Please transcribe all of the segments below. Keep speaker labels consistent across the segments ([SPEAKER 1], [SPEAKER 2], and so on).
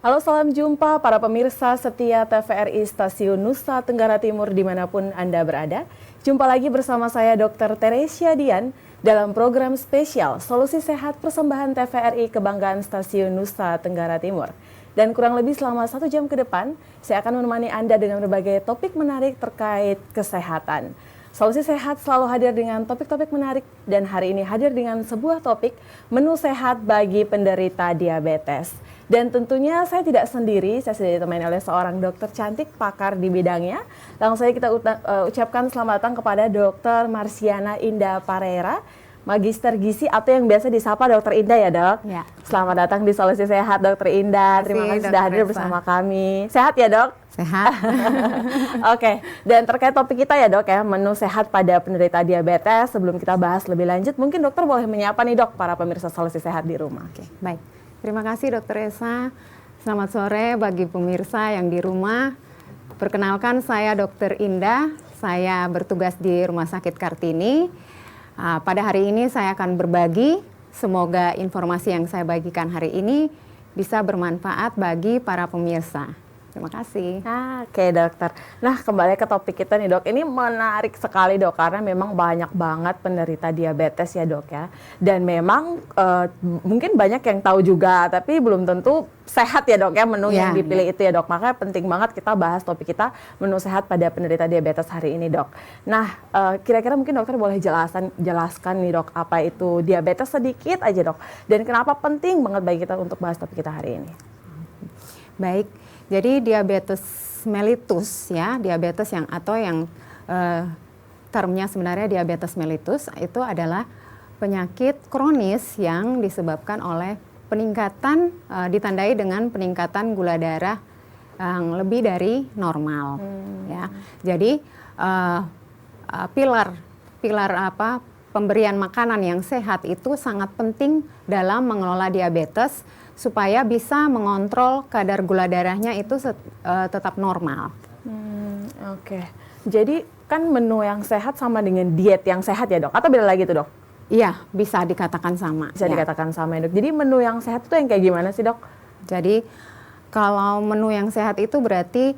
[SPEAKER 1] Halo, salam jumpa para pemirsa setia TVRI Stasiun Nusa Tenggara Timur dimanapun Anda berada. Jumpa lagi bersama saya Dr. Teresia Dian dalam program spesial Solusi Sehat Persembahan TVRI Kebanggaan Stasiun Nusa Tenggara Timur. Dan kurang lebih selama 1 jam ke depan, saya akan menemani Anda dengan berbagai topik menarik terkait kesehatan. Solusi Sehat selalu hadir dengan topik-topik menarik dan hari ini hadir dengan sebuah topik menu sehat bagi penderita diabetes. Dan tentunya saya tidak sendiri, saya sudah ditemani oleh seorang dokter cantik pakar di bidangnya. Langsung saja kita ucapkan selamat datang kepada Dr. Marsiana Indah Pareira, Magister Gizi atau yang biasa disapa Dr. Indah ya dok?
[SPEAKER 2] Ya.
[SPEAKER 1] Selamat datang di Solusi Sehat Dr. Indah, terima kasih sudah hadir bersama kami. Sehat ya dok?
[SPEAKER 2] Sehat.
[SPEAKER 1] Oke, dan terkait topik kita ya dok ya, menu sehat pada penderita diabetes. Sebelum kita bahas lebih lanjut, mungkin dokter boleh menyapa nih dok para pemirsa Solusi Sehat di rumah.
[SPEAKER 2] Oke, baik. Terima kasih Dr. Esa. Selamat sore bagi pemirsa yang di rumah. Perkenalkan saya Dr. Indah, saya bertugas di Rumah Sakit Kartini. Pada hari ini saya akan berbagi, semoga informasi yang saya bagikan hari ini bisa bermanfaat bagi para pemirsa. Terima kasih.
[SPEAKER 1] Oke dokter. Nah kembali ke topik kita nih dok. Ini menarik sekali dok karena memang banyak banget penderita diabetes ya dok ya. Dan memang mungkin banyak yang tahu juga tapi belum tentu sehat ya dok ya menu yang dipilih itu ya dok. Makanya penting banget kita bahas topik kita menu sehat pada penderita diabetes hari ini dok. Nah kira-kira mungkin dokter boleh jelaskan nih dok apa itu diabetes sedikit aja dok. Dan kenapa penting banget bagi kita untuk bahas topik kita hari ini.
[SPEAKER 2] Baik. Jadi diabetes mellitus ya, diabetes yang termnya sebenarnya diabetes mellitus itu adalah penyakit kronis yang disebabkan oleh peningkatan ditandai dengan peningkatan gula darah yang lebih dari normal ya. Jadi pilar pemberian makanan yang sehat itu sangat penting dalam mengelola diabetes supaya bisa mengontrol kadar gula darahnya itu tetap normal.
[SPEAKER 1] Oke. Jadi kan menu yang sehat sama dengan diet yang sehat ya dok? Atau beda lagi tuh dok?
[SPEAKER 2] Iya, bisa dikatakan sama.
[SPEAKER 1] Bisa dikatakan sama ya dok. Jadi menu yang sehat itu yang kayak gimana sih dok?
[SPEAKER 2] Jadi kalau menu yang sehat itu berarti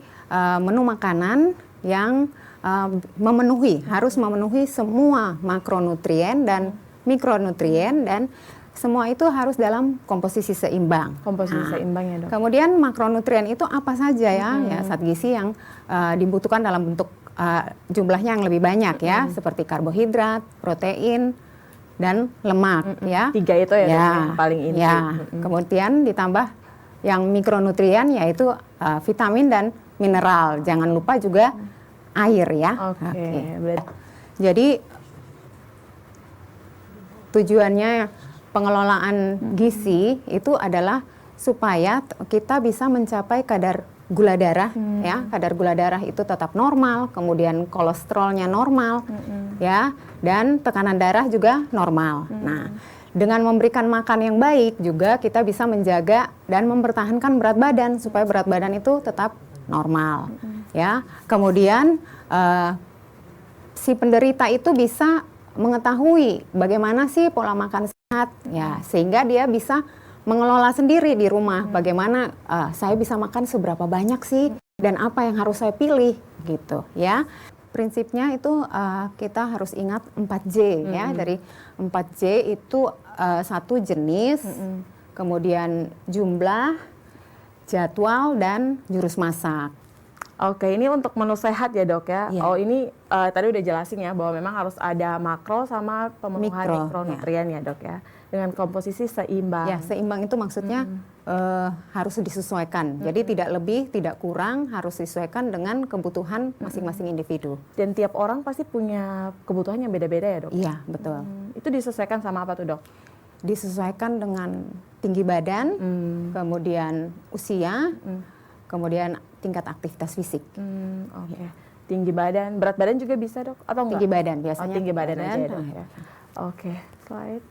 [SPEAKER 2] menu makanan yang harus memenuhi semua makronutrien dan mikronutrien dan semua itu harus dalam komposisi seimbang.
[SPEAKER 1] Komposisi seimbang ya dok.
[SPEAKER 2] Kemudian makronutrien itu apa saja ya? Ya zat gizi yang dibutuhkan dalam bentuk jumlahnya yang lebih banyak ya, seperti karbohidrat, protein, dan lemak ya.
[SPEAKER 1] 3 itu ya, dok, yang paling inti.
[SPEAKER 2] Ya. Kemudian ditambah yang mikronutrien yaitu vitamin dan mineral. Jangan lupa juga air ya.
[SPEAKER 1] Oke.
[SPEAKER 2] Jadi tujuannya pengelolaan gizi itu adalah supaya kita bisa mencapai kadar gula darah ya, kadar gula darah itu tetap normal, kemudian kolesterolnya normal ya, dan tekanan darah juga normal. Nah, dengan memberikan makan yang baik juga kita bisa menjaga dan mempertahankan berat badan supaya berat badan itu tetap normal ya. Kemudian si penderita itu bisa mengetahui bagaimana sih pola makan sehat ya, sehingga dia bisa mengelola sendiri di rumah bagaimana saya bisa makan seberapa banyak sih dan apa yang harus saya pilih gitu ya. Prinsipnya itu kita harus ingat 4J ya. Dari 4J itu 1 jenis, kemudian jumlah, jadwal, dan jurus masak.
[SPEAKER 1] Oke, ini untuk menu sehat ya dok ya. Yeah. Oh ini tadi udah jelasin ya bahwa memang harus ada makro sama pemenuhan mikronutrien ya dok ya. Dengan komposisi seimbang.
[SPEAKER 2] Ya, seimbang itu maksudnya harus disesuaikan. Jadi tidak lebih, tidak kurang, harus disesuaikan dengan kebutuhan masing-masing individu.
[SPEAKER 1] Dan tiap orang pasti punya kebutuhan yang beda-beda ya dok?
[SPEAKER 2] Iya, betul.
[SPEAKER 1] Itu disesuaikan sama apa tuh dok?
[SPEAKER 2] Disesuaikan dengan tinggi badan, kemudian usia, kemudian tingkat aktivitas fisik.
[SPEAKER 1] Oke. Tinggi badan, berat badan juga bisa dok? Atau enggak?
[SPEAKER 2] Tinggi badan biasanya.
[SPEAKER 1] Tinggi badan aja ya dok ya. Oke, slide.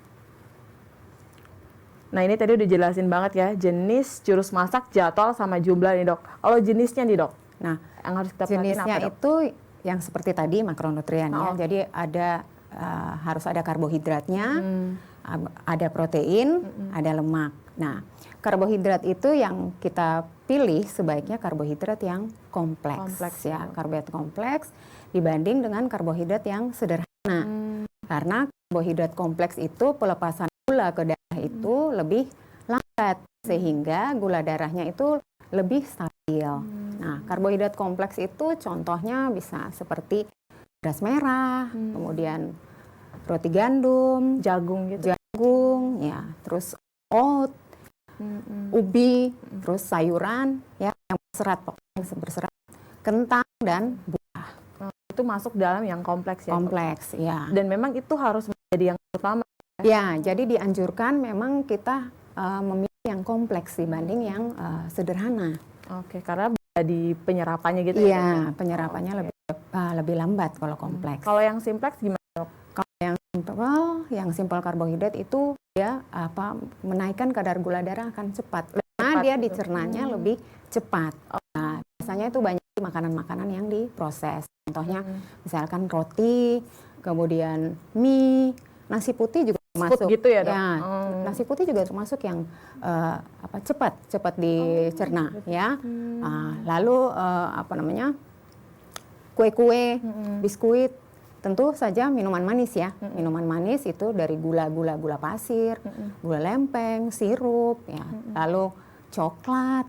[SPEAKER 1] Nah ini tadi udah jelasin banget ya, jenis, jurus masak, jadwal, sama jumlah nih dok. Kalau jenisnya nih dok,
[SPEAKER 2] nah
[SPEAKER 1] yang harus kita perhatiin
[SPEAKER 2] jenisnya
[SPEAKER 1] apa,
[SPEAKER 2] itu yang seperti tadi makronutrien ya. Jadi ada harus ada karbohidratnya, ada protein, ada lemak. Nah, karbohidrat itu yang kita pilih sebaiknya karbohidrat yang kompleks ya, karbohidrat kompleks dibanding dengan karbohidrat yang sederhana. Karena karbohidrat kompleks itu pelepasan gula ke darah itu lebih lambat sehingga gula darahnya itu lebih stabil. Nah, karbohidrat kompleks itu contohnya bisa seperti beras merah, kemudian roti gandum,
[SPEAKER 1] jagung gitu.
[SPEAKER 2] ya, terus oat, ubi, terus sayuran ya yang berserat, kentang dan buah.
[SPEAKER 1] Itu masuk dalam yang kompleks ya.
[SPEAKER 2] Kompleks, ya.
[SPEAKER 1] Dan memang itu harus menjadi yang utama.
[SPEAKER 2] Ya, jadi dianjurkan memang kita memilih yang kompleks dibanding yang sederhana.
[SPEAKER 1] Oke, karena di penyerapannya gitu ya.
[SPEAKER 2] Iya, penyerapannya lebih lambat kalau kompleks.
[SPEAKER 1] Kalau yang simpleks gimana, Dok?
[SPEAKER 2] Kalau yang simple karbohidrat itu dia menaikkan kadar gula darah akan cepat. Karena dia dicernanya lebih cepat. Nah, biasanya itu banyak makanan-makanan yang diproses. Contohnya misalkan roti, kemudian mie, nasi putih juga termasuk
[SPEAKER 1] gitu ya, Dok?
[SPEAKER 2] Ya, nasi putih juga termasuk yang cepat dicerna ya. Lalu kue-kue, biskuit, tentu saja minuman manis ya. Minuman manis itu dari gula pasir, gula lempeng, sirup ya. Lalu coklat,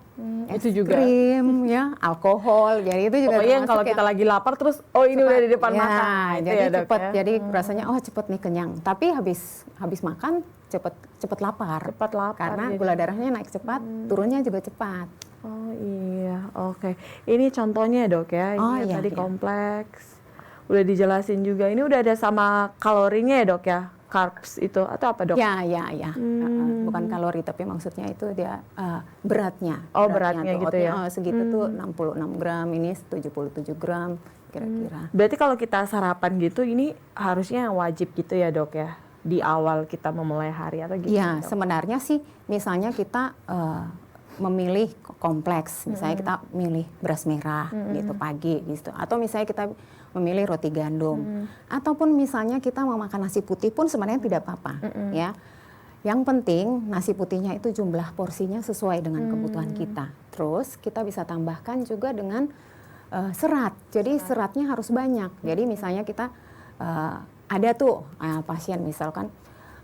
[SPEAKER 2] es krim ya, alkohol. Jadi itu juga
[SPEAKER 1] pokoknya yang kalau kita lagi lapar terus ini udah di depan mata.
[SPEAKER 2] Jadi ya, cepat. Ya? Jadi rasanya cepet nih kenyang. Tapi habis makan cepet lapar. Karena gula darahnya naik cepat, turunnya juga cepat.
[SPEAKER 1] Oh iya, oke. Ini contohnya, Dok ya. Ini tadi kompleks. Udah dijelasin juga. Ini udah ada sama kalorinya ya, Dok ya? Carbs itu atau apa, Dok?
[SPEAKER 2] Ya. Bukan kalori tapi maksudnya itu dia beratnya.
[SPEAKER 1] Oh, beratnya gitu ya.
[SPEAKER 2] Segitu tuh 66 gram, ini 77 gram kira-kira.
[SPEAKER 1] Berarti kalau kita sarapan gitu ini harusnya wajib gitu ya, Dok ya? Di awal kita memulai hari atau gitu?
[SPEAKER 2] Iya, sebenarnya sih misalnya kita memilih kompleks, misalnya kita milih beras merah gitu pagi gitu, atau misalnya kita memilih roti gandum, ataupun misalnya kita mau makan nasi putih pun sebenarnya tidak apa-apa ya. Yang penting nasi putihnya itu jumlah porsinya sesuai dengan kebutuhan kita. Terus kita bisa tambahkan juga dengan serat. Jadi seratnya harus banyak. Jadi misalnya kita ada tuh pasien misalkan,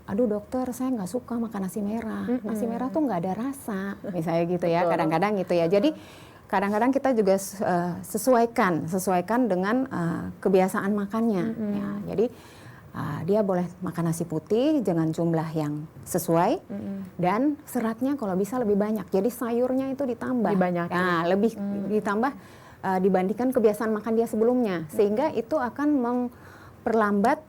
[SPEAKER 2] aduh dokter saya nggak suka makan nasi merah. Nasi merah tuh nggak ada rasa. Misalnya gitu ya, kadang-kadang gitu ya. Jadi kadang-kadang kita juga sesuaikan dengan kebiasaan makannya. Ya, jadi dia boleh makan nasi putih dengan jumlah yang sesuai dan seratnya kalau bisa lebih banyak. Jadi sayurnya itu ditambah. Nah, lebih ditambah dibandingkan kebiasaan makan dia sebelumnya. Sehingga itu akan memperlambat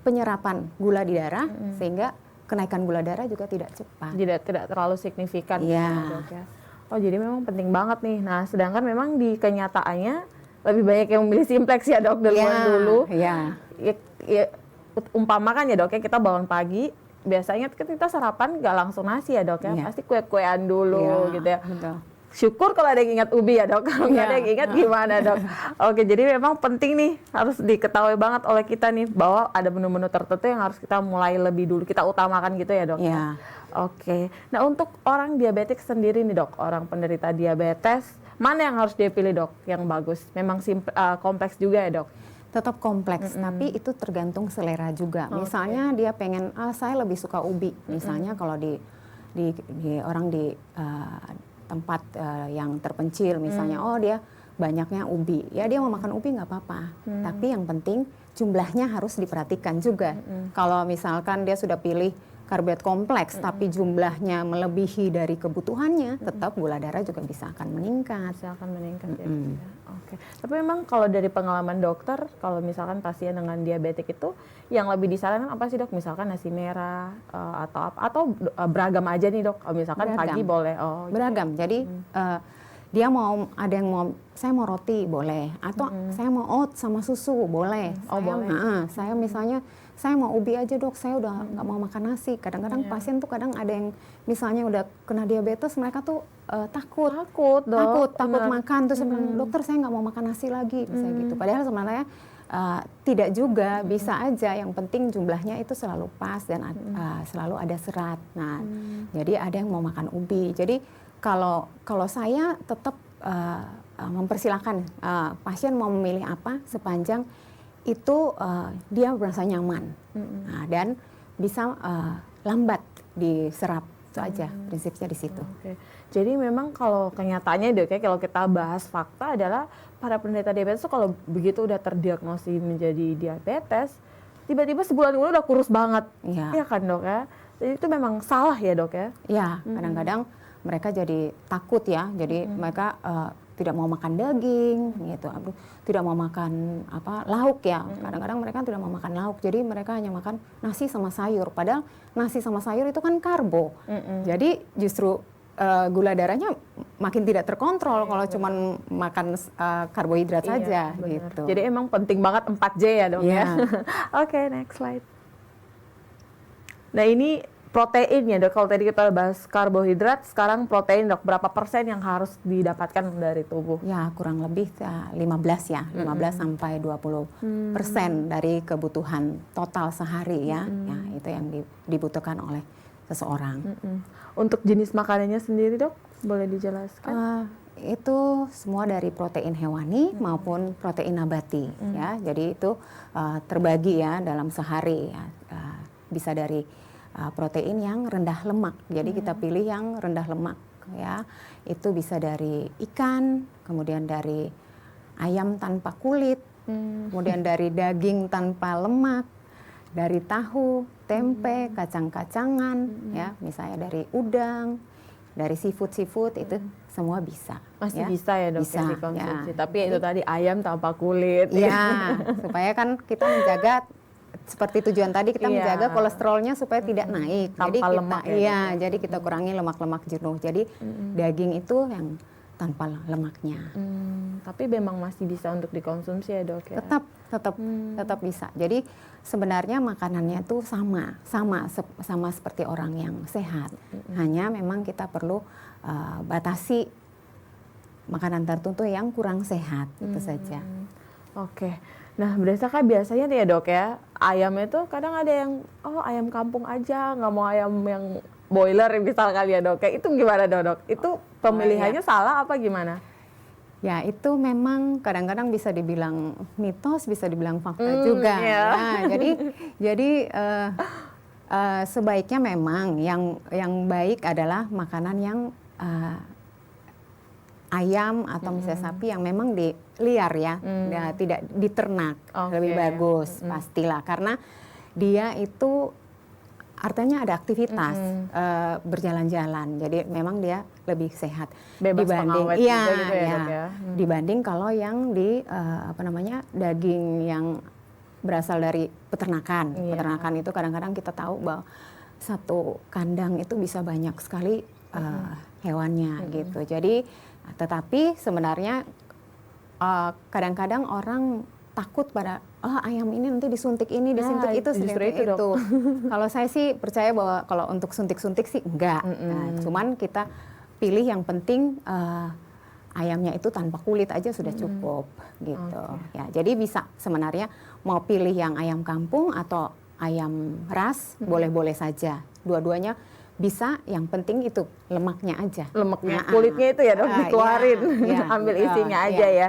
[SPEAKER 2] penyerapan gula di darah sehingga kenaikan gula darah juga tidak cepat.
[SPEAKER 1] Tidak terlalu signifikan.
[SPEAKER 2] Ya.
[SPEAKER 1] Oh, jadi memang penting banget nih. Nah, sedangkan memang di kenyataannya lebih banyak yang memilih simplex ya, Dok, dulu.
[SPEAKER 2] Iya.
[SPEAKER 1] Ya, umpama kan ya, Dok, ya kita bangun pagi, biasanya kita sarapan nggak langsung nasi ya, Dok ya. Pasti kue-kuean dulu gitu ya.
[SPEAKER 2] Betul.
[SPEAKER 1] Syukur kalau ada yang ingat ubi ya, Dok. Kalau nggak ada yang ingat gimana, Dok? Oke, jadi memang penting nih, harus diketahui banget oleh kita nih bahwa ada menu-menu tertentu yang harus kita mulai lebih dulu, kita utamakan gitu ya, Dok.
[SPEAKER 2] Ya.
[SPEAKER 1] Oke. Nah, untuk orang diabetik sendiri nih, Dok, orang penderita diabetes, mana yang harus dia pilih, Dok, yang bagus? Memang kompleks juga ya, Dok?
[SPEAKER 2] Tetap kompleks, tapi itu tergantung selera juga. Misalnya dia pengen, saya lebih suka ubi. Misalnya kalau di orang di tempat yang terpencil, misalnya, dia banyaknya ubi. Ya dia mau makan ubi nggak apa-apa. Tapi yang penting jumlahnya harus diperhatikan juga. Kalau misalkan dia sudah pilih karbohidrat kompleks, tapi jumlahnya melebihi dari kebutuhannya, tetap gula darah juga bisa akan meningkat.
[SPEAKER 1] Ya. Oke. Tapi memang kalau dari pengalaman dokter, kalau misalkan pasien dengan diabetik itu, yang lebih disarankan apa sih, Dok? Misalkan nasi merah atau beragam aja nih, Dok. Misalkan
[SPEAKER 2] beragam.
[SPEAKER 1] pagi boleh.
[SPEAKER 2] Beragam. Jadi dia ada yang mau, saya mau roti boleh, atau saya mau oat sama susu boleh.
[SPEAKER 1] Boleh.
[SPEAKER 2] Saya misalnya saya mau ubi aja, Dok, saya udah nggak mau makan nasi. Kadang-kadang pasien tuh kadang ada yang misalnya udah kena diabetes, mereka tuh takut
[SPEAKER 1] Dok.
[SPEAKER 2] takut makan, terus bilang, dokter saya nggak mau makan nasi lagi, misalnya gitu. Padahal sebenarnya Tidak juga, bisa aja. Yang penting jumlahnya itu selalu pas dan selalu ada serat. Nah, jadi ada yang mau makan ubi. Jadi kalau saya tetap mempersilahkan pasien mau memilih apa sepanjang itu dia merasa nyaman. Nah, dan bisa lambat diserap. Itu aja prinsipnya di situ.
[SPEAKER 1] Oke. Jadi memang kalau kenyataannya Dok ya, kalau kita bahas fakta adalah para penderita diabetes itu kalau begitu udah terdiagnosis menjadi diabetes, tiba-tiba sebulan kemudian udah kurus banget.
[SPEAKER 2] Iya.
[SPEAKER 1] Iya kan Dok ya? Jadi itu memang salah ya Dok ya?
[SPEAKER 2] Ya, kadang-kadang mereka jadi takut ya. Jadi mereka tidak mau makan daging gitu, tidak mau makan lauk ya. Kadang-kadang mereka tidak mau makan lauk, jadi mereka hanya makan nasi sama sayur. Padahal nasi sama sayur itu kan karbo. Jadi justru gula darahnya makin tidak terkontrol kalau cuman makan karbohidrat saja gitu.
[SPEAKER 1] Jadi emang penting banget 4J ya Dok ya. Oke, next slide. Nah ini protein ya Dok, kalau tadi kita bahas karbohidrat, sekarang protein Dok, berapa persen yang harus didapatkan dari tubuh?
[SPEAKER 2] Ya kurang lebih 15 ya, 15 sampai 20% dari kebutuhan total sehari ya. Ya itu yang dibutuhkan oleh seseorang.
[SPEAKER 1] Untuk jenis makanannya sendiri Dok, boleh dijelaskan?
[SPEAKER 2] Itu semua dari protein hewani maupun protein nabati ya. Jadi itu terbagi ya dalam sehari ya. Bisa dari protein yang rendah lemak. Jadi kita pilih yang rendah lemak ya. Itu bisa dari ikan, kemudian dari ayam tanpa kulit, kemudian dari daging tanpa lemak, dari tahu, tempe, kacang-kacangan ya, misalnya dari udang, dari seafood itu semua bisa.
[SPEAKER 1] Masih
[SPEAKER 2] ya.
[SPEAKER 1] bisa ya Dok
[SPEAKER 2] bisa,
[SPEAKER 1] ya dikonsumsi.
[SPEAKER 2] ya.
[SPEAKER 1] Tapi itu tadi ayam tanpa kulit.
[SPEAKER 2] Ya, supaya kan kita menjaga seperti tujuan tadi kita menjaga kolesterolnya supaya tidak naik.
[SPEAKER 1] Tanpa
[SPEAKER 2] Jadi kita
[SPEAKER 1] lemak ya,
[SPEAKER 2] jadi kita kurangi lemak-lemak jenuh. Jadi daging itu yang tanpa lemaknya.
[SPEAKER 1] Tapi memang masih bisa untuk dikonsumsi ya Dok ya.
[SPEAKER 2] Tetap bisa. Jadi sebenarnya makanannya itu sama seperti orang yang sehat. Hanya memang kita perlu batasi makanan tertentu yang kurang sehat, itu saja.
[SPEAKER 1] Oke. Nah, berdasarkan biasanya nih ya Dok ya, ayam itu kadang ada yang ayam kampung aja, nggak mau ayam yang boiler misal kali ya Dok. Kayak itu gimana Dok? Itu pemilihannya salah apa gimana?
[SPEAKER 2] Ya, itu memang kadang-kadang bisa dibilang mitos, bisa dibilang fakta juga. Nah, jadi sebaiknya memang yang baik adalah makanan yang ayam atau misalnya sapi yang memang di liar ya, tidak diternak, lebih bagus pastilah, karena dia itu artinya ada aktivitas berjalan-jalan, jadi memang dia lebih sehat dibanding dibanding kalau yang di daging yang berasal dari peternakan. Peternakan itu kadang-kadang kita tahu bahwa satu kandang itu bisa banyak sekali hewannya gitu. Jadi tetapi sebenarnya kadang-kadang orang takut pada ayam ini nanti disuntik ini, disuntik itu, itu. Kalau saya sih percaya bahwa kalau untuk suntik-suntik sih enggak. Nah, cuman kita pilih yang penting ayamnya itu tanpa kulit aja sudah cukup gitu. Ya, jadi bisa sebenarnya mau pilih yang ayam kampung atau ayam ras boleh-boleh saja. Dua-duanya bisa, yang penting itu lemaknya aja.
[SPEAKER 1] Lemaknya, kulitnya itu ya Dok, dikeluarin, ambil isinya aja ya.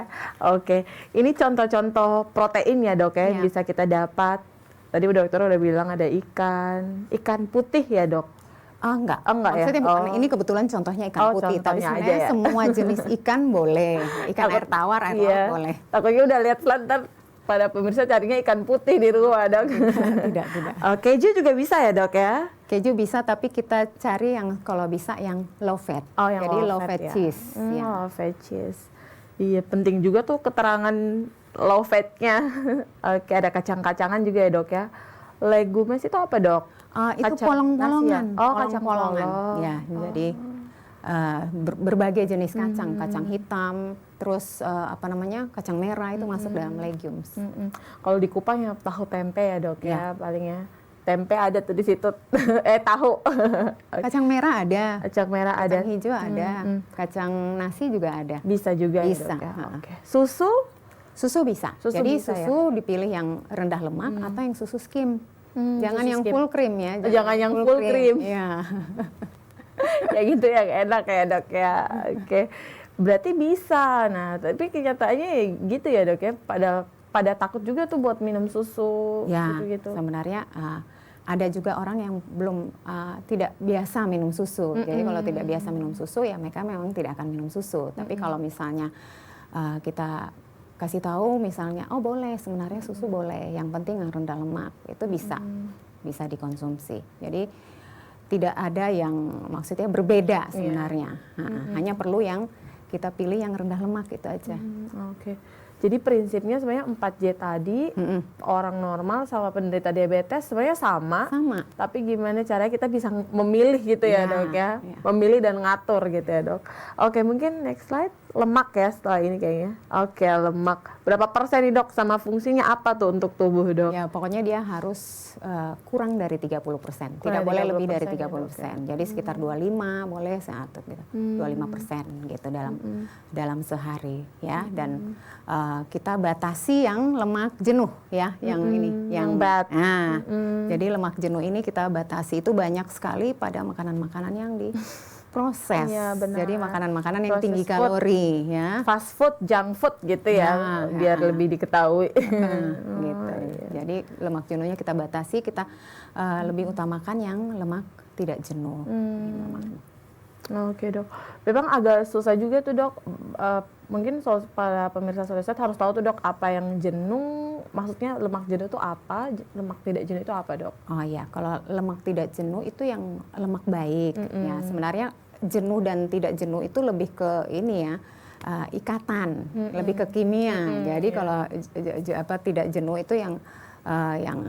[SPEAKER 1] Oke, ini contoh-contoh protein ya Dok ya, bisa kita dapat. Tadi dokter udah bilang ada ikan putih ya Dok.
[SPEAKER 2] Enggak
[SPEAKER 1] Maksudnya
[SPEAKER 2] ya. Ini kebetulan contohnya ikan putih, tapi sebenarnya ya? Semua jenis ikan boleh. Ikan air tawar boleh.
[SPEAKER 1] Takutnya udah lihat selantar pada pemirsa carinya ikan putih di rumah Dok.
[SPEAKER 2] Tidak.
[SPEAKER 1] Keju juga bisa ya Dok ya?
[SPEAKER 2] Keju bisa, tapi kita cari yang kalau bisa yang low fat. Jadi low fat cheese.
[SPEAKER 1] Low fat cheese. Iya, penting juga tuh keterangan low fatnya. Oke, ada kacang-kacangan juga ya Dok ya. Legumes itu apa Dok?
[SPEAKER 2] Itu polong-polongan.
[SPEAKER 1] Kacang polongan.
[SPEAKER 2] Ya, jadi berbagai jenis kacang, kacang hitam, terus kacang merah itu masuk dalam legumes.
[SPEAKER 1] Kalau di Kupang ya tahu tempe ya Dok ya palingnya. Tempe ada tuh di situ, tahu.
[SPEAKER 2] Kacang merah ada.
[SPEAKER 1] Kacang merah ada.
[SPEAKER 2] Kacang hijau ada. Kacang nasi juga ada.
[SPEAKER 1] Bisa juga
[SPEAKER 2] bisa.
[SPEAKER 1] Ya, Dok, ya? Susu?
[SPEAKER 2] Susu bisa.
[SPEAKER 1] Susu
[SPEAKER 2] Jadi
[SPEAKER 1] bisa,
[SPEAKER 2] susu dipilih yang rendah lemak atau yang susu skim. Jangan
[SPEAKER 1] susu
[SPEAKER 2] yang
[SPEAKER 1] skim.
[SPEAKER 2] full cream ya.
[SPEAKER 1] Jangan yang full cream.
[SPEAKER 2] Iya.
[SPEAKER 1] Ya gitu yang enak ya dok ya. Oke. Berarti bisa. Nah, tapi kenyataannya ya gitu ya dok ya. Pada takut juga tuh buat minum susu
[SPEAKER 2] Ya,
[SPEAKER 1] gitu-gitu.
[SPEAKER 2] sebenarnya ada juga orang yang belum tidak biasa minum susu. Jadi kalau tidak biasa minum susu ya mereka memang tidak akan minum susu. Tapi kalau misalnya kita kasih tahu misalnya, oh boleh sebenarnya susu boleh, yang penting yang rendah lemak itu bisa dikonsumsi. Jadi tidak ada yang maksudnya berbeda sebenarnya. Hanya perlu yang kita pilih yang rendah lemak itu aja.
[SPEAKER 1] Oke. Jadi prinsipnya sebenarnya 4J tadi orang normal sama penderita diabetes sebenarnya sama. Tapi gimana caranya kita bisa memilih gitu ya dok ya. Memilih dan ngatur gitu ya dok. Oke, mungkin next slide. Lemak ya setelah ini kayaknya. Oke, lemak. Berapa persen nih dok, sama fungsinya apa tuh untuk tubuh dok?
[SPEAKER 2] Ya pokoknya dia harus kurang dari 30%. Tidak boleh lebih dari 30%. Jadi sekitar 25 boleh satu gitu. 25% gitu dalam sehari ya. Dan kita batasi yang lemak jenuh ya, yang ini yang
[SPEAKER 1] bad.
[SPEAKER 2] Nah, jadi lemak jenuh ini kita batasi, itu banyak sekali pada makanan-makanan yang diproses.
[SPEAKER 1] Ya,
[SPEAKER 2] jadi makanan-makanan yang
[SPEAKER 1] Processed
[SPEAKER 2] tinggi
[SPEAKER 1] food.
[SPEAKER 2] kalori ya.
[SPEAKER 1] Fast food, junk food gitu ya, biar lebih diketahui.
[SPEAKER 2] Gitu. Jadi lemak jenuhnya kita batasi, kita lebih utamakan yang lemak tidak jenuh.
[SPEAKER 1] Oke dok, memang agak susah juga tuh dok. Mungkin para pemirsa Soliset harus tahu tuh dok, apa yang jenuh, maksudnya lemak jenuh itu apa, lemak tidak jenuh itu apa dok?
[SPEAKER 2] Oh ya, kalau lemak tidak jenuh itu yang lemak baik. Ya sebenarnya jenuh dan tidak jenuh itu lebih ke ini ya, ikatan, lebih ke kimia. Jadi kalau tidak jenuh itu yang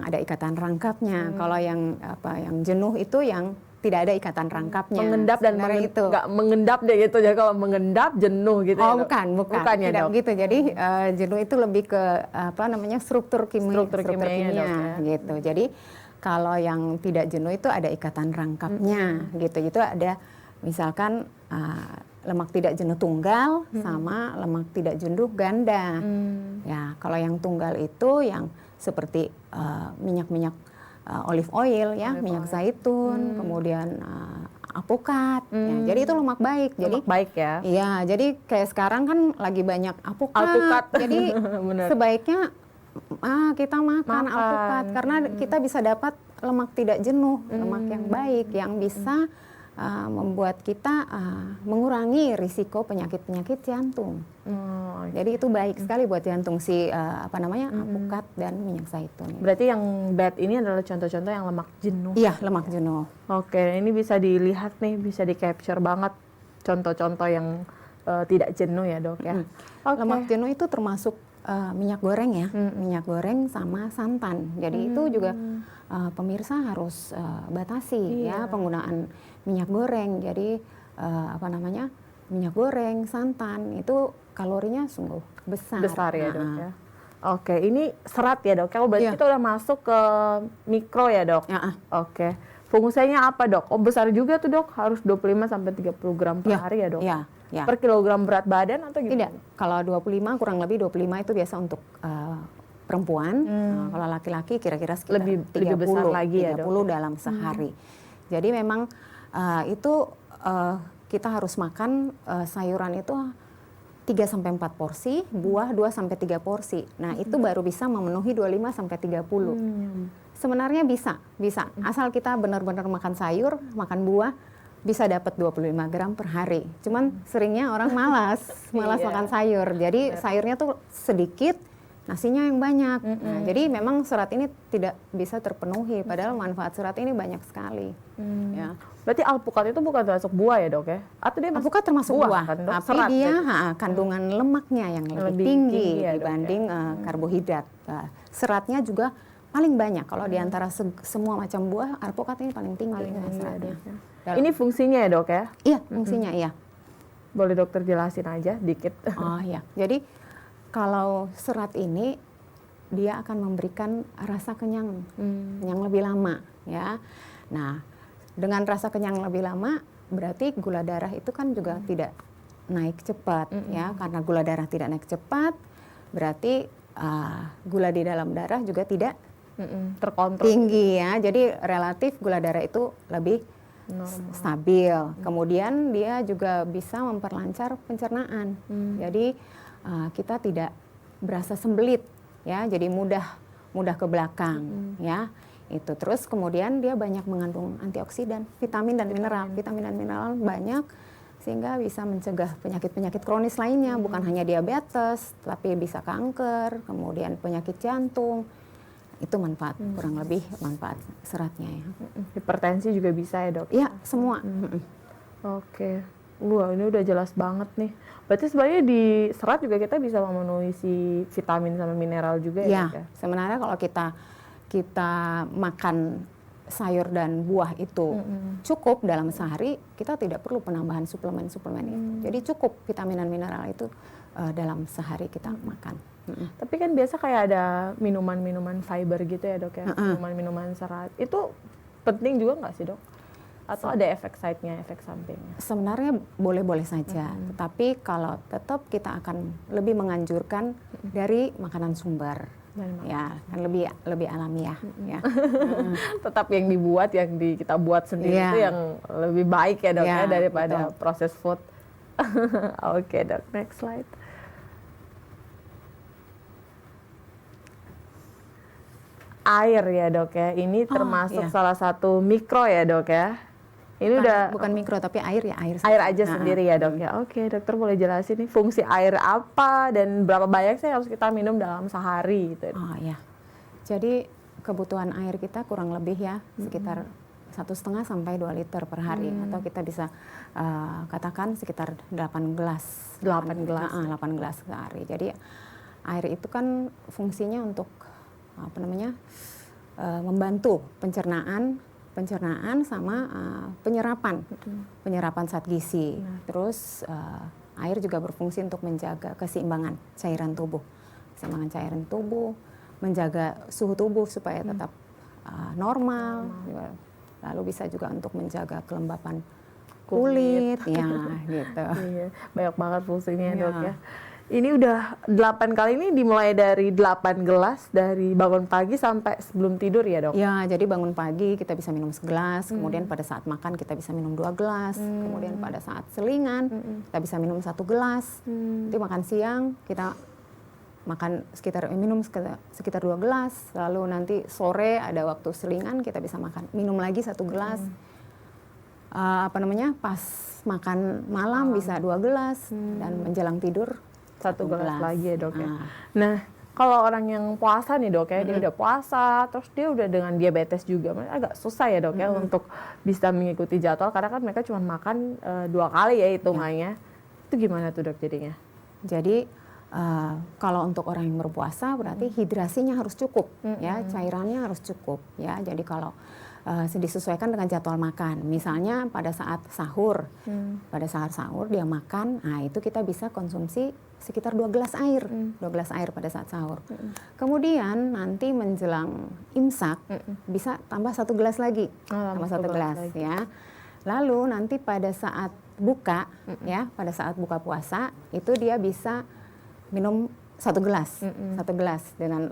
[SPEAKER 2] ada ikatan rangkapnya. Kalau yang jenuh itu yang tidak ada ikatan rangkapnya.
[SPEAKER 1] Mengendap dan nggak mengendap deh gitu. Jadi kalau mengendap jenuh gitu.
[SPEAKER 2] Oh
[SPEAKER 1] ya,
[SPEAKER 2] bukan
[SPEAKER 1] ya,
[SPEAKER 2] tidak
[SPEAKER 1] dok?
[SPEAKER 2] gitu. Jadi jenuh itu lebih ke struktur kimia
[SPEAKER 1] ya.
[SPEAKER 2] gitu. Jadi kalau yang tidak jenuh itu ada ikatan rangkapnya gitu. Itu ada misalkan lemak tidak jenuh tunggal sama lemak tidak jenuh ganda. Ya, kalau yang tunggal itu yang seperti minyak-minyak olive oil ya, minyak zaitun, kemudian apokat. Ya, jadi itu lemak baik.
[SPEAKER 1] Lemak baik ya.
[SPEAKER 2] Iya, jadi kayak sekarang kan lagi banyak apokat. Jadi sebaiknya kita makan alpukat karena kita bisa dapat lemak tidak jenuh, lemak yang baik yang bisa membuat kita mengurangi risiko penyakit-penyakit jantung. Jadi itu baik sekali buat jantung alpukat dan minyak zaitun.
[SPEAKER 1] Berarti yang bad ini adalah contoh-contoh yang lemak jenuh.
[SPEAKER 2] Iya, lemak jenuh.
[SPEAKER 1] Oke, ini bisa dilihat nih, bisa di capture banget contoh-contoh yang tidak jenuh ya dok ya.
[SPEAKER 2] Lemak jenuh itu termasuk minyak goreng ya, minyak goreng sama santan. Jadi itu juga pemirsa harus batasi ya penggunaan minyak goreng. Jadi minyak goreng, santan itu kalorinya sungguh besar.
[SPEAKER 1] Besar ya dok ya. Oke, ini serat ya dok. Kalau berarti kita udah masuk ke mikro ya dok. Oke. Fungsinya apa dok? Oh besar juga tuh dok, harus 25 sampai 30 gram per hari ya dok?
[SPEAKER 2] Ya.
[SPEAKER 1] Per kilogram berat badan atau gimana?
[SPEAKER 2] Tidak, kalau 25 kurang lebih 25 itu biasa untuk perempuan. Kalau laki-laki kira-kira sekitar
[SPEAKER 1] lebih besar lagi
[SPEAKER 2] 30 ya, dalam sehari. Jadi memang itu kita harus makan sayuran itu 3 sampai 4 porsi, buah 2 sampai 3 porsi. Nah, itu baru bisa memenuhi 25 sampai 30. Sebenarnya bisa. Asal kita benar-benar makan sayur, makan buah, bisa dapat 25 gram per hari. Cuman seringnya orang malas makan sayur. Jadi sayurnya tuh sedikit, nasinya yang banyak. Nah, jadi memang serat ini tidak bisa terpenuhi. Padahal manfaat serat ini banyak sekali. Ya.
[SPEAKER 1] Berarti alpukat itu bukan termasuk buah ya dok ya? Atau dia
[SPEAKER 2] alpukat termasuk buah,
[SPEAKER 1] kan,
[SPEAKER 2] tapi
[SPEAKER 1] serat,
[SPEAKER 2] dia kandungan lemaknya yang lebih tinggi
[SPEAKER 1] ya,
[SPEAKER 2] dibanding karbohidrat. Seratnya juga paling banyak. Kalau di antara semua macam buah, alpukat ini paling tinggi seratnya.
[SPEAKER 1] Ini fungsinya ya dok ya?
[SPEAKER 2] Iya, fungsinya iya.
[SPEAKER 1] Boleh dokter jelasin aja dikit?
[SPEAKER 2] Oh iya, jadi kalau serat ini dia akan memberikan rasa kenyang yang lebih lama ya. Nah, dengan rasa kenyang lebih lama berarti gula darah itu kan juga tidak naik cepat ya, karena gula darah tidak naik cepat, berarti gula di dalam darah juga tidak
[SPEAKER 1] terkontrol.
[SPEAKER 2] tinggi ya. Jadi relatif gula darah itu lebih stabil. Kemudian dia juga bisa memperlancar pencernaan. Jadi kita tidak berasa sembelit ya. Jadi mudah ke belakang ya. Itu terus kemudian dia banyak mengandung antioksidan, vitamin dan mineral. Vitamin dan mineral banyak sehingga bisa mencegah penyakit-penyakit kronis lainnya, bukan hanya diabetes, tapi bisa kanker, kemudian penyakit jantung. Itu manfaat, kurang lebih manfaat seratnya ya.
[SPEAKER 1] Hipertensi juga bisa ya dok?
[SPEAKER 2] Iya, semua.
[SPEAKER 1] Oke. Wah, ini udah jelas banget nih. Berarti sebenarnya di serat juga kita bisa memenuhi si vitamin sama mineral juga ya dok ya?
[SPEAKER 2] Sebenarnya kalau kita makan sayur dan buah itu cukup dalam sehari, kita tidak perlu penambahan suplemen-suplemen itu. Jadi cukup vitamin dan mineral itu dalam sehari kita makan.
[SPEAKER 1] Tapi kan biasa kayak ada minuman-minuman fiber gitu ya dok ya, minuman-minuman serat. Itu penting juga nggak sih dok? Atau ada efek side-nya, efek sampingnya?
[SPEAKER 2] Sebenarnya boleh-boleh saja, tetapi kalau tetap kita akan lebih menganjurkan dari makanan sumber. Ya, kan lebih alamiah ya.
[SPEAKER 1] Tetap yang dibuat, yang kita buat sendiri itu yang lebih baik ya dok ya daripada proses food. Oke dok, next slide. Air ya dok ya, ini termasuk salah satu mikro ya dok ya. Ini
[SPEAKER 2] bukan mikro tapi air ya, air
[SPEAKER 1] aja sendiri ya dok ya. Oke, dokter boleh jelasin nih fungsi air apa dan berapa banyak sih yang harus kita minum dalam sehari gitu.
[SPEAKER 2] Oh ya, jadi kebutuhan air kita kurang lebih ya sekitar 1,5 sampai 2 liter per hari, atau kita bisa katakan sekitar 8 gelas. 8 gelas sehari. Jadi air itu kan fungsinya untuk membantu pencernaan sama penyerapan zat gizi. Terus air juga berfungsi untuk menjaga keseimbangan cairan tubuh, menjaga suhu tubuh supaya tetap normal. Lalu bisa juga untuk menjaga kelembapan kulit ya gitu.
[SPEAKER 1] Iya, banyak banget fungsinya dok ya. Ini udah 8 kali, ini dimulai dari 8 gelas dari bangun pagi sampai sebelum tidur ya dok?
[SPEAKER 2] Ya, jadi bangun pagi kita bisa minum segelas, kemudian pada saat makan kita bisa minum 2 gelas, kemudian pada saat selingan kita bisa minum 1 gelas, nanti makan siang kita minum sekitar 2 gelas, lalu nanti sore ada waktu selingan kita bisa minum lagi 1 gelas. Pas makan malam bisa 2 gelas dan menjelang tidur
[SPEAKER 1] 1 gelas lagi ya dok ya. Nah, kalau orang yang puasa nih dok ya, dia udah puasa, terus dia udah dengan diabetes juga, agak susah ya dok ya untuk bisa mengikuti jadwal karena kan mereka cuma makan 2 kali ya hitungannya. Itu gimana tuh dok jadinya?
[SPEAKER 2] Jadi kalau untuk orang yang berpuasa berarti hidrasinya harus cukup ya, cairannya harus cukup ya. Jadi kalau disesuaikan dengan jadwal makan. Misalnya pada saat sahur, dia makan, nah itu kita bisa konsumsi sekitar 2 gelas air, 2 gelas air pada saat sahur. Kemudian nanti menjelang imsak bisa tambah 1 gelas lagi, tambah 1 gelas ya. Lalu nanti pada saat buka, ya, pada saat buka puasa itu dia bisa minum 1 gelas, 1 gelas dengan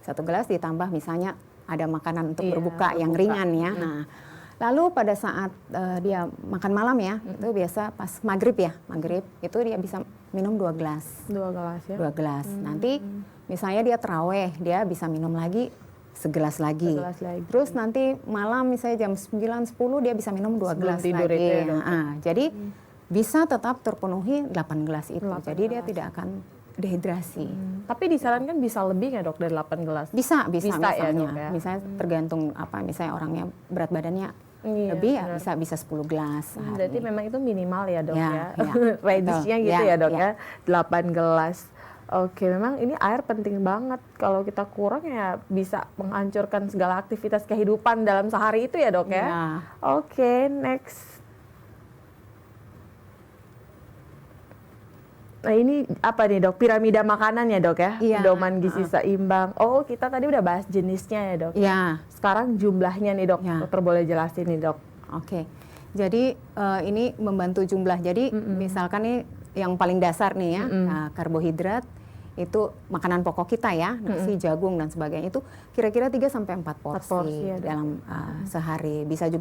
[SPEAKER 2] 1 gelas ditambah misalnya ada makanan untuk berbuka yang ringan ya. Nah, lalu pada saat dia makan malam ya, itu biasa pas maghrib itu dia bisa minum 2 gelas.
[SPEAKER 1] 2 gelas ya?
[SPEAKER 2] 2 gelas. Nanti misalnya dia terawih, dia bisa minum lagi segelas lagi. Terus nanti malam misalnya jam 9-10 dia bisa minum 2 gelas lagi.
[SPEAKER 1] Ya,
[SPEAKER 2] jadi bisa tetap terpenuhi 8 gelas itu. Jadi dia tidak akan dehidrasi.
[SPEAKER 1] Tapi disarankan bisa lebih nggak dok dari 8 gelas?
[SPEAKER 2] Bisa misalnya.
[SPEAKER 1] Ya, dok, ya?
[SPEAKER 2] Misalnya tergantung misalnya orangnya berat badannya lebih ya bisa 10 gelas sehari.
[SPEAKER 1] Berarti memang itu minimal ya dok ya?
[SPEAKER 2] Ya.
[SPEAKER 1] Range-nya gitu ya dok ya? 8 gelas. Oke, memang ini air penting banget. Kalau kita kurang ya bisa menghancurkan segala aktivitas kehidupan dalam sehari itu ya dok ya? Oke, next. Nah ini apa nih dok? Piramida makanan ya dok ya? Pedoman gizi seimbang. Oh kita tadi udah bahas jenisnya ya dok?
[SPEAKER 2] Iya.
[SPEAKER 1] Sekarang jumlahnya nih dok, dokter boleh jelasin nih dok?
[SPEAKER 2] Oke. Jadi ini membantu jumlah. Jadi misalkan nih yang paling dasar nih ya, karbohidrat itu makanan pokok kita ya, nasi, jagung dan sebagainya, itu kira-kira 3 sampai 4 porsi
[SPEAKER 1] ya,
[SPEAKER 2] dalam sehari. Bisa 5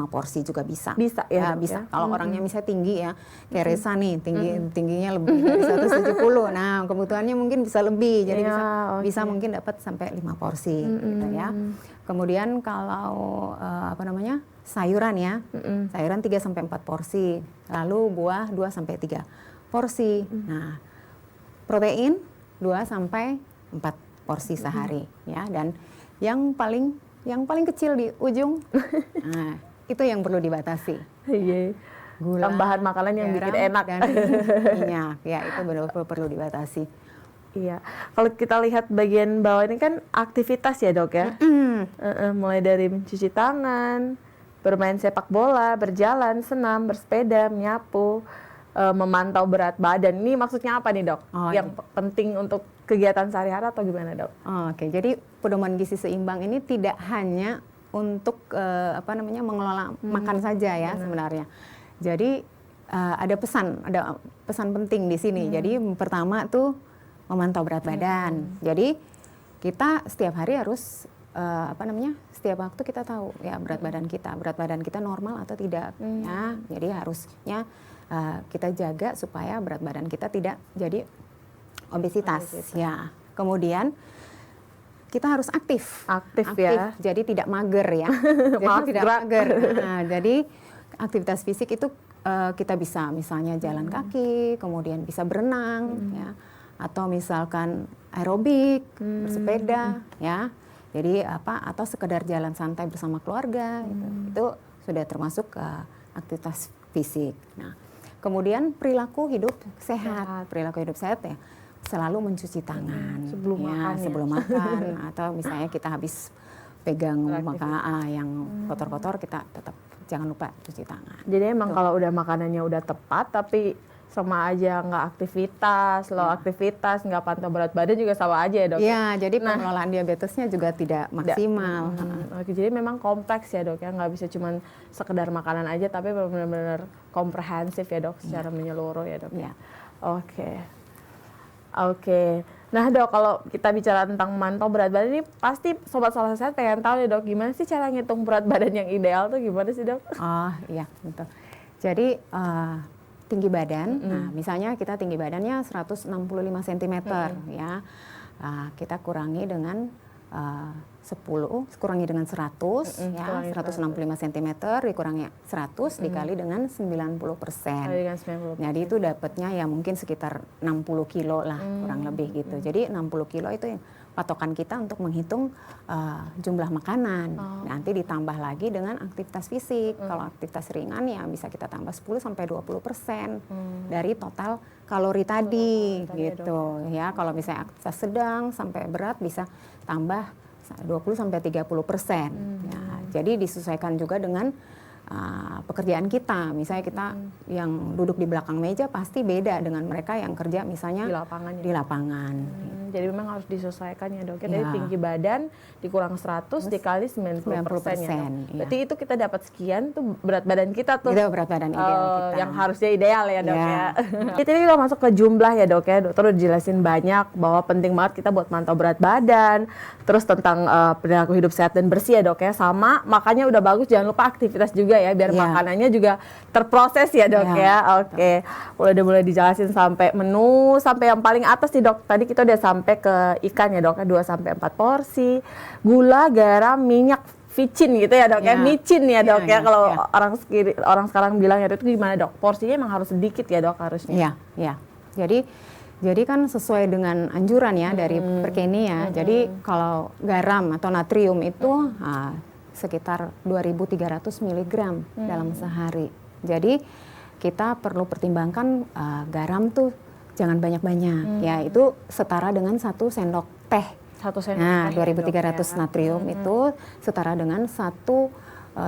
[SPEAKER 2] porsi juga bisa.
[SPEAKER 1] Bisa ya,
[SPEAKER 2] bisa.
[SPEAKER 1] ya?
[SPEAKER 2] Kalau orangnya misalnya tinggi ya, kayak Resa nih, tingginya lebih dari 170. Nah, kebutuhannya mungkin bisa lebih. Jadi bisa mungkin dapat sampai 5 porsi gitu ya. Kemudian kalau sayuran ya. Sayuran 3 sampai 4 porsi. Lalu buah 2 sampai 3 porsi. Nah, protein 2 sampai 4 porsi sehari ya, dan yang paling kecil di ujung nah, itu yang perlu dibatasi.
[SPEAKER 1] Iya.
[SPEAKER 2] Gula,
[SPEAKER 1] tambahan makanan yang bikin enak
[SPEAKER 2] dan minyak ya, itu benar-benar perlu dibatasi.
[SPEAKER 1] Iya. Kalau kita lihat bagian bawah ini kan aktivitas ya, Dok ya. Mulai dari mencuci tangan, bermain sepak bola, berjalan, senam, bersepeda, menyapu, memantau berat badan. Ini maksudnya apa nih, Dok? Yang penting untuk kegiatan sehari-hari atau gimana, Dok?
[SPEAKER 2] Oke, jadi pedoman gizi seimbang ini tidak hanya untuk mengelola makan saja ya sebenarnya. Jadi ada pesan penting di sini. Jadi pertama tuh memantau berat badan. Jadi kita setiap hari harus setiap waktu kita tahu ya berat badan kita normal atau tidak ya. Jadi harusnya kita jaga supaya berat badan kita tidak jadi obesitas ya. Kemudian kita harus aktif ya. Jadi tidak mager ya. Jadi tidak mager. Nah, jadi aktivitas fisik itu kita bisa misalnya jalan kaki, kemudian bisa berenang ya, atau misalkan aerobik, bersepeda ya. Jadi atau sekedar jalan santai bersama keluarga gitu. Itu sudah termasuk aktivitas fisik. Nah, kemudian perilaku hidup sehat. Perilaku hidup sehat ya selalu mencuci tangan sebelum makan atau misalnya kita habis pegang makanan yang kotor-kotor, kita tetap jangan lupa cuci tangan.
[SPEAKER 1] Jadi emang kalau udah makanannya udah tepat tapi sama aja nggak aktivitas, aktivitas nggak pantau berat badan juga sama aja ya, Dok?
[SPEAKER 2] Iya, jadi pengelolaan diabetesnya juga tidak maksimal.
[SPEAKER 1] Oke, jadi memang kompleks ya, Dok ya, nggak bisa cuma sekedar makanan aja tapi benar-benar komprehensif ya, Dok, secara menyeluruh ya, Dok. Oke. Nah, Dok, kalau kita bicara tentang memantau berat badan ini pasti sobat Solar Sehat pengen tahu ya, Dok, gimana sih cara ngitung berat badan yang ideal tuh gimana sih, Dok?
[SPEAKER 2] Oh iya, betul. Jadi tinggi badan, nah misalnya kita tinggi badannya 165 cm ya, kita kurangi dengan kurangi dengan 100 ya, 165 cm dikurangi 100 dikali dengan 90%. Jadi itu dapatnya ya mungkin sekitar 60 kilo lah kurang lebih gitu. Jadi 60 kilo itu patokan kita untuk menghitung jumlah makanan. Nanti ditambah lagi dengan aktivitas fisik. Kalau aktivitas ringan ya bisa kita tambah 10-20% dari total kalori tadi gitu ya. Kalau misalnya aktivitas sedang sampai berat bisa tambah 20-30%. Ya, jadi disesuaikan juga dengan pekerjaan kita. Misalnya kita yang duduk di belakang meja pasti beda dengan mereka yang kerja misalnya di lapangan.
[SPEAKER 1] Jadi memang harus disesuaikan ya, Dok. Jadi tinggi badan dikurang 100 dikali 90% ya. Berarti itu kita dapat sekian tuh berat badan kita tuh.
[SPEAKER 2] Itu berat badan ideal kita.
[SPEAKER 1] Yang harusnya ideal ya, Dok ya. Kita ini udah masuk ke jumlah ya, Dok ya. Dokter udah jelasin banyak bahwa penting banget kita buat mantau berat badan. Terus tentang perilaku hidup sehat dan bersih ya, Dok ya. Sama makanya udah bagus, jangan lupa aktivitas juga ya biar makanannya juga terproses ya, Dok ya. Oke. Udah mulai dijelasin sampai menu, sampai yang paling atas nih, Dok. Tadi kita udah sampai ke ikan ya, Dok, 2 sampai 4 porsi, gula, garam, minyak, vicin gitu ya, Dok ya. Micin ya, Dok ya. Kalau orang sekarang bilang ya, itu gimana, Dok? Porsinya emang harus sedikit ya, Dok, harusnya.
[SPEAKER 2] Iya. Jadi kan sesuai dengan anjuran ya dari Perkeni ya. Jadi kalau garam atau natrium itu sekitar 2.300 mg dalam sehari. Jadi kita perlu pertimbangkan garam tuh jangan banyak-banyak ya, itu setara dengan 1 sendok teh.
[SPEAKER 1] 1 sendok
[SPEAKER 2] nah,
[SPEAKER 1] teh.
[SPEAKER 2] 2.300 natrium itu setara dengan 1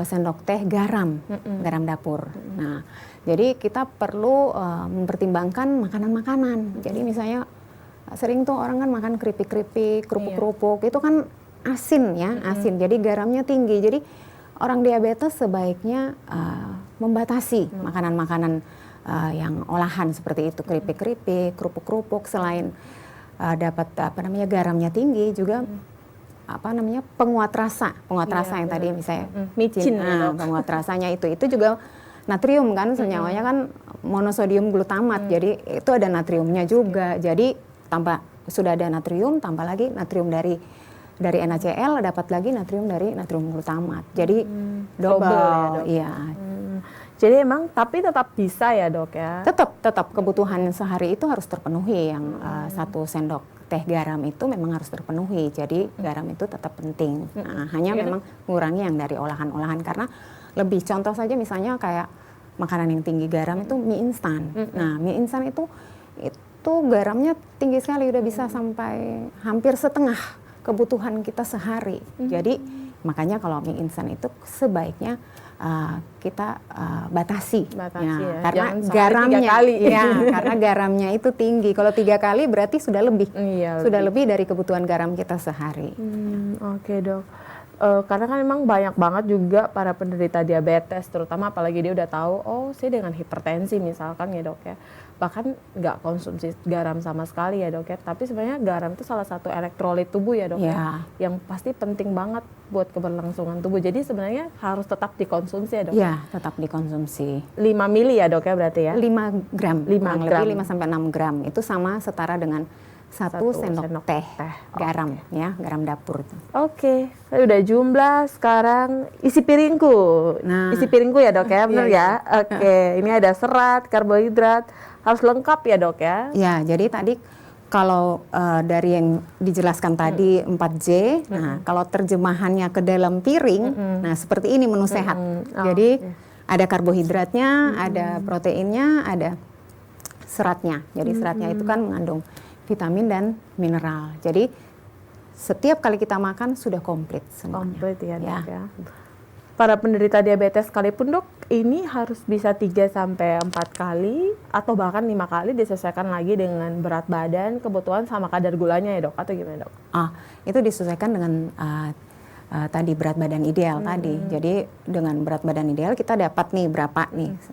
[SPEAKER 2] sendok teh garam, garam dapur. Nah, jadi kita perlu mempertimbangkan makanan-makanan. Jadi misalnya sering tuh orang kan makan keripik-keripik, kerupuk-kerupuk, itu kan asin ya, asin. Jadi garamnya tinggi. Jadi orang diabetes sebaiknya membatasi makanan-makanan yang olahan seperti itu, keripik-keripik, kerupuk-kerupuk. Selain dapat garamnya tinggi juga penguat rasa yang tadi misalnya
[SPEAKER 1] micin
[SPEAKER 2] penguat rasanya itu juga natrium kan, senyawanya kan monosodium glutamat, jadi itu ada natriumnya juga. Jadi sudah ada natrium, tambah lagi natrium dari NaCl, dapat lagi natrium dari natrium glutamat. Jadi double ya, Dok.
[SPEAKER 1] Jadi emang tapi tetap bisa ya, Dok ya?
[SPEAKER 2] Tetap kebutuhan sehari itu harus terpenuhi. Yang 1 sendok teh garam itu memang harus terpenuhi. Jadi garam itu tetap penting. Nah, hanya memang mengurangi yang dari olahan-olahan, karena lebih contoh saja misalnya kayak makanan yang tinggi garam itu mie instan. Nah, mie instan itu garamnya tinggi sekali, udah bisa sampai hampir setengah kebutuhan kita sehari. Jadi makanya kalau mie instan itu sebaiknya kita batasi ya. Karena garamnya karena garamnya itu tinggi. Kalau 3 kali berarti sudah lebih. Sudah lebih dari kebutuhan garam kita sehari.
[SPEAKER 1] Oke, Dok. Karena kan memang banyak banget juga para penderita diabetes, terutama apalagi dia udah tahu, saya dengan hipertensi misalkan ya, Dok ya. Bahkan nggak konsumsi garam sama sekali ya, Dok ya. Tapi sebenarnya garam itu salah satu elektrolit tubuh ya, Dok ya. Yang pasti penting banget buat keberlangsungan tubuh. Jadi sebenarnya harus tetap dikonsumsi ya, Dok?
[SPEAKER 2] Iya, tetap dikonsumsi.
[SPEAKER 1] 5 mili ya, Dok ya, berarti ya?
[SPEAKER 2] 5 gram.
[SPEAKER 1] 5 gram.
[SPEAKER 2] Lebih 5-6 gram. Itu sama setara dengan 1 sendok teh garam ya, garam dapur.
[SPEAKER 1] Oke, saya udah jumlah, sekarang isi piringku. Isi piringku ya, Dok ya, benar ya? Oke, ini ada serat, karbohidrat, harus lengkap ya, Dok ya?
[SPEAKER 2] Ya, jadi tadi kalau dari yang dijelaskan tadi 4J, nah kalau terjemahannya ke dalam piring, nah seperti ini menu sehat. Jadi ada karbohidratnya, ada proteinnya, ada seratnya. Jadi seratnya itu kan mengandung vitamin dan mineral. Jadi setiap kali kita makan sudah komplit semuanya.
[SPEAKER 1] Komplit ya, Dok ya. Para penderita diabetes sekalipun, Dok, ini harus bisa 3-4 kali atau bahkan 5 kali, disesuaikan lagi dengan berat badan, kebutuhan sama kadar gulanya ya, Dok, atau gimana, Dok?
[SPEAKER 2] Itu disesuaikan dengan tadi berat badan ideal tadi. Jadi dengan berat badan ideal kita dapat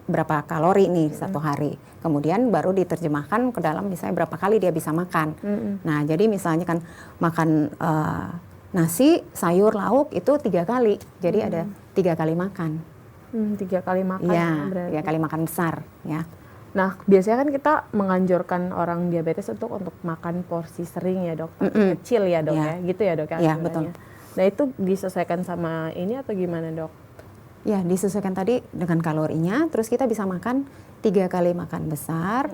[SPEAKER 2] berapa kalori nih satu hari. Kemudian baru diterjemahkan ke dalam misalnya berapa kali dia bisa makan. Nah, jadi misalnya kan makan nasi, sayur, lauk itu 3 kali. Jadi ada 3 kali makan.
[SPEAKER 1] 3 kali makan.
[SPEAKER 2] Ya, 3 kali makan besar ya.
[SPEAKER 1] Nah, biasanya kan kita menganjurkan orang diabetes untuk makan porsi sering ya, Dok, tapi kecil ya, Dok ya, gitu ya, Dok?
[SPEAKER 2] Iya, betul.
[SPEAKER 1] Nah, itu disesuaikan sama ini atau gimana, Dok?
[SPEAKER 2] Ya, disesuaikan tadi dengan kalorinya, terus kita bisa makan 3 kali makan besar,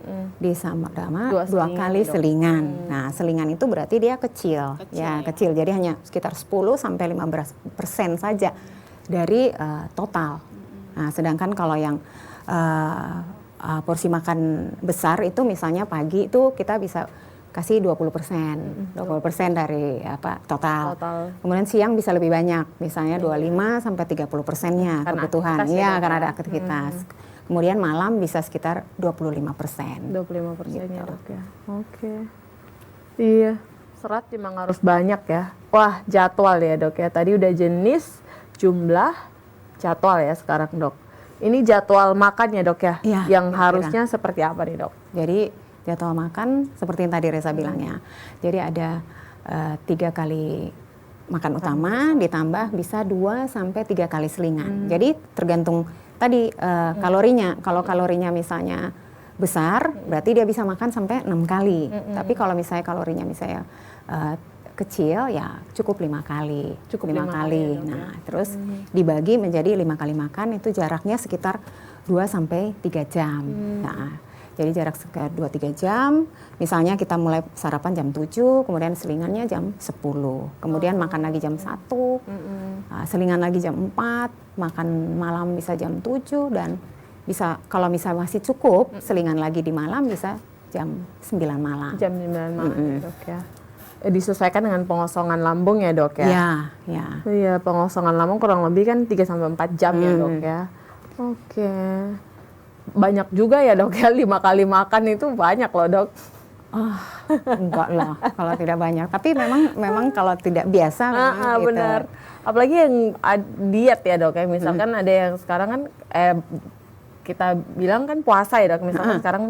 [SPEAKER 2] sama 2 kali selingan. Nah, selingan itu berarti dia kecil ya, kecil. Jadi hanya sekitar 10-15% saja dari total. Nah, sedangkan kalau yang porsi makan besar itu misalnya pagi itu kita bisa kasih 20% dari total. Kemudian siang bisa lebih banyak, misalnya 25-30%-nya kebutuhan. Iya, karena ada aktivitas. Kemudian malam bisa sekitar 25%.
[SPEAKER 1] 25%-nya, Dok ya. Oke. Iya, serat memang harus banyak ya. Wah, jadwal ya, Dok ya. Tadi udah jenis, jumlah, jadwal ya sekarang, Dok. Ini jadwal makan ya, Dok ya? Yang harusnya seperti apa nih, Dok?
[SPEAKER 2] Jadi jadwal makan seperti yang tadi Reza bilangnya. Jadi ada 3 kali makan utama, ditambah bisa 2-3 kali selingan. Jadi tergantung tadi kalorinya. Kalau kalorinya misalnya besar, berarti dia bisa makan sampai 6 kali. Tapi kalau misalnya kalorinya misalnya kecil, ya cukup 5 kali. Cukup 5 kali. Nah, terus dibagi menjadi 5 kali makan, itu jaraknya sekitar 2-3 jam. Nah, jadi jarak sekitar 2-3 jam, misalnya kita mulai sarapan jam 7, kemudian selingannya jam 10. Kemudian makan lagi jam 1, selingan lagi jam 4, makan malam bisa jam 7, dan bisa kalau misalnya masih cukup, selingan lagi di malam bisa jam 9 malam.
[SPEAKER 1] Jam 9 malam, Dok ya. Disesuaikan dengan pengosongan lambung ya, Dok ya? Iya, pengosongan lambung kurang lebih kan 3-4 jam ya, Dok ya. Oke. Banyak juga ya, Dok ya, 5 kali makan itu banyak loh, Dok.
[SPEAKER 2] Enggak lah kalau tidak banyak, tapi memang kalau tidak biasa gitu.
[SPEAKER 1] Benar. Apalagi yang diet ya, Dok ya, misalkan ada yang sekarang kan kita bilang kan puasa ya, Dok, misalkan sekarang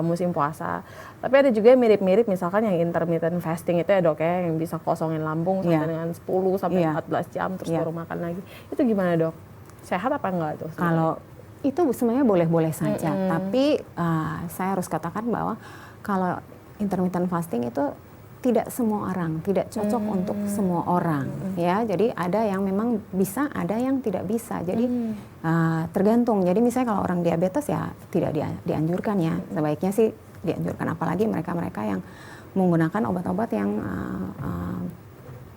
[SPEAKER 1] musim puasa. Tapi ada juga yang mirip-mirip, misalkan yang intermittent fasting itu ya dok ya, yang bisa kosongin lambung sampai dengan 10 sampai 14 jam terus baru makan lagi. Itu gimana dok? Sehat apa enggak tuh?
[SPEAKER 2] Kalau itu sebenarnya boleh-boleh saja, tapi saya harus katakan bahwa kalau intermittent fasting itu tidak semua orang, tidak cocok untuk semua orang, ya. Jadi ada yang memang bisa, ada yang tidak bisa. Jadi tergantung. Jadi misalnya kalau orang diabetes ya tidak dianjurkan ya. Sebaiknya sih dianjurkan, apalagi mereka-mereka yang menggunakan obat-obat yang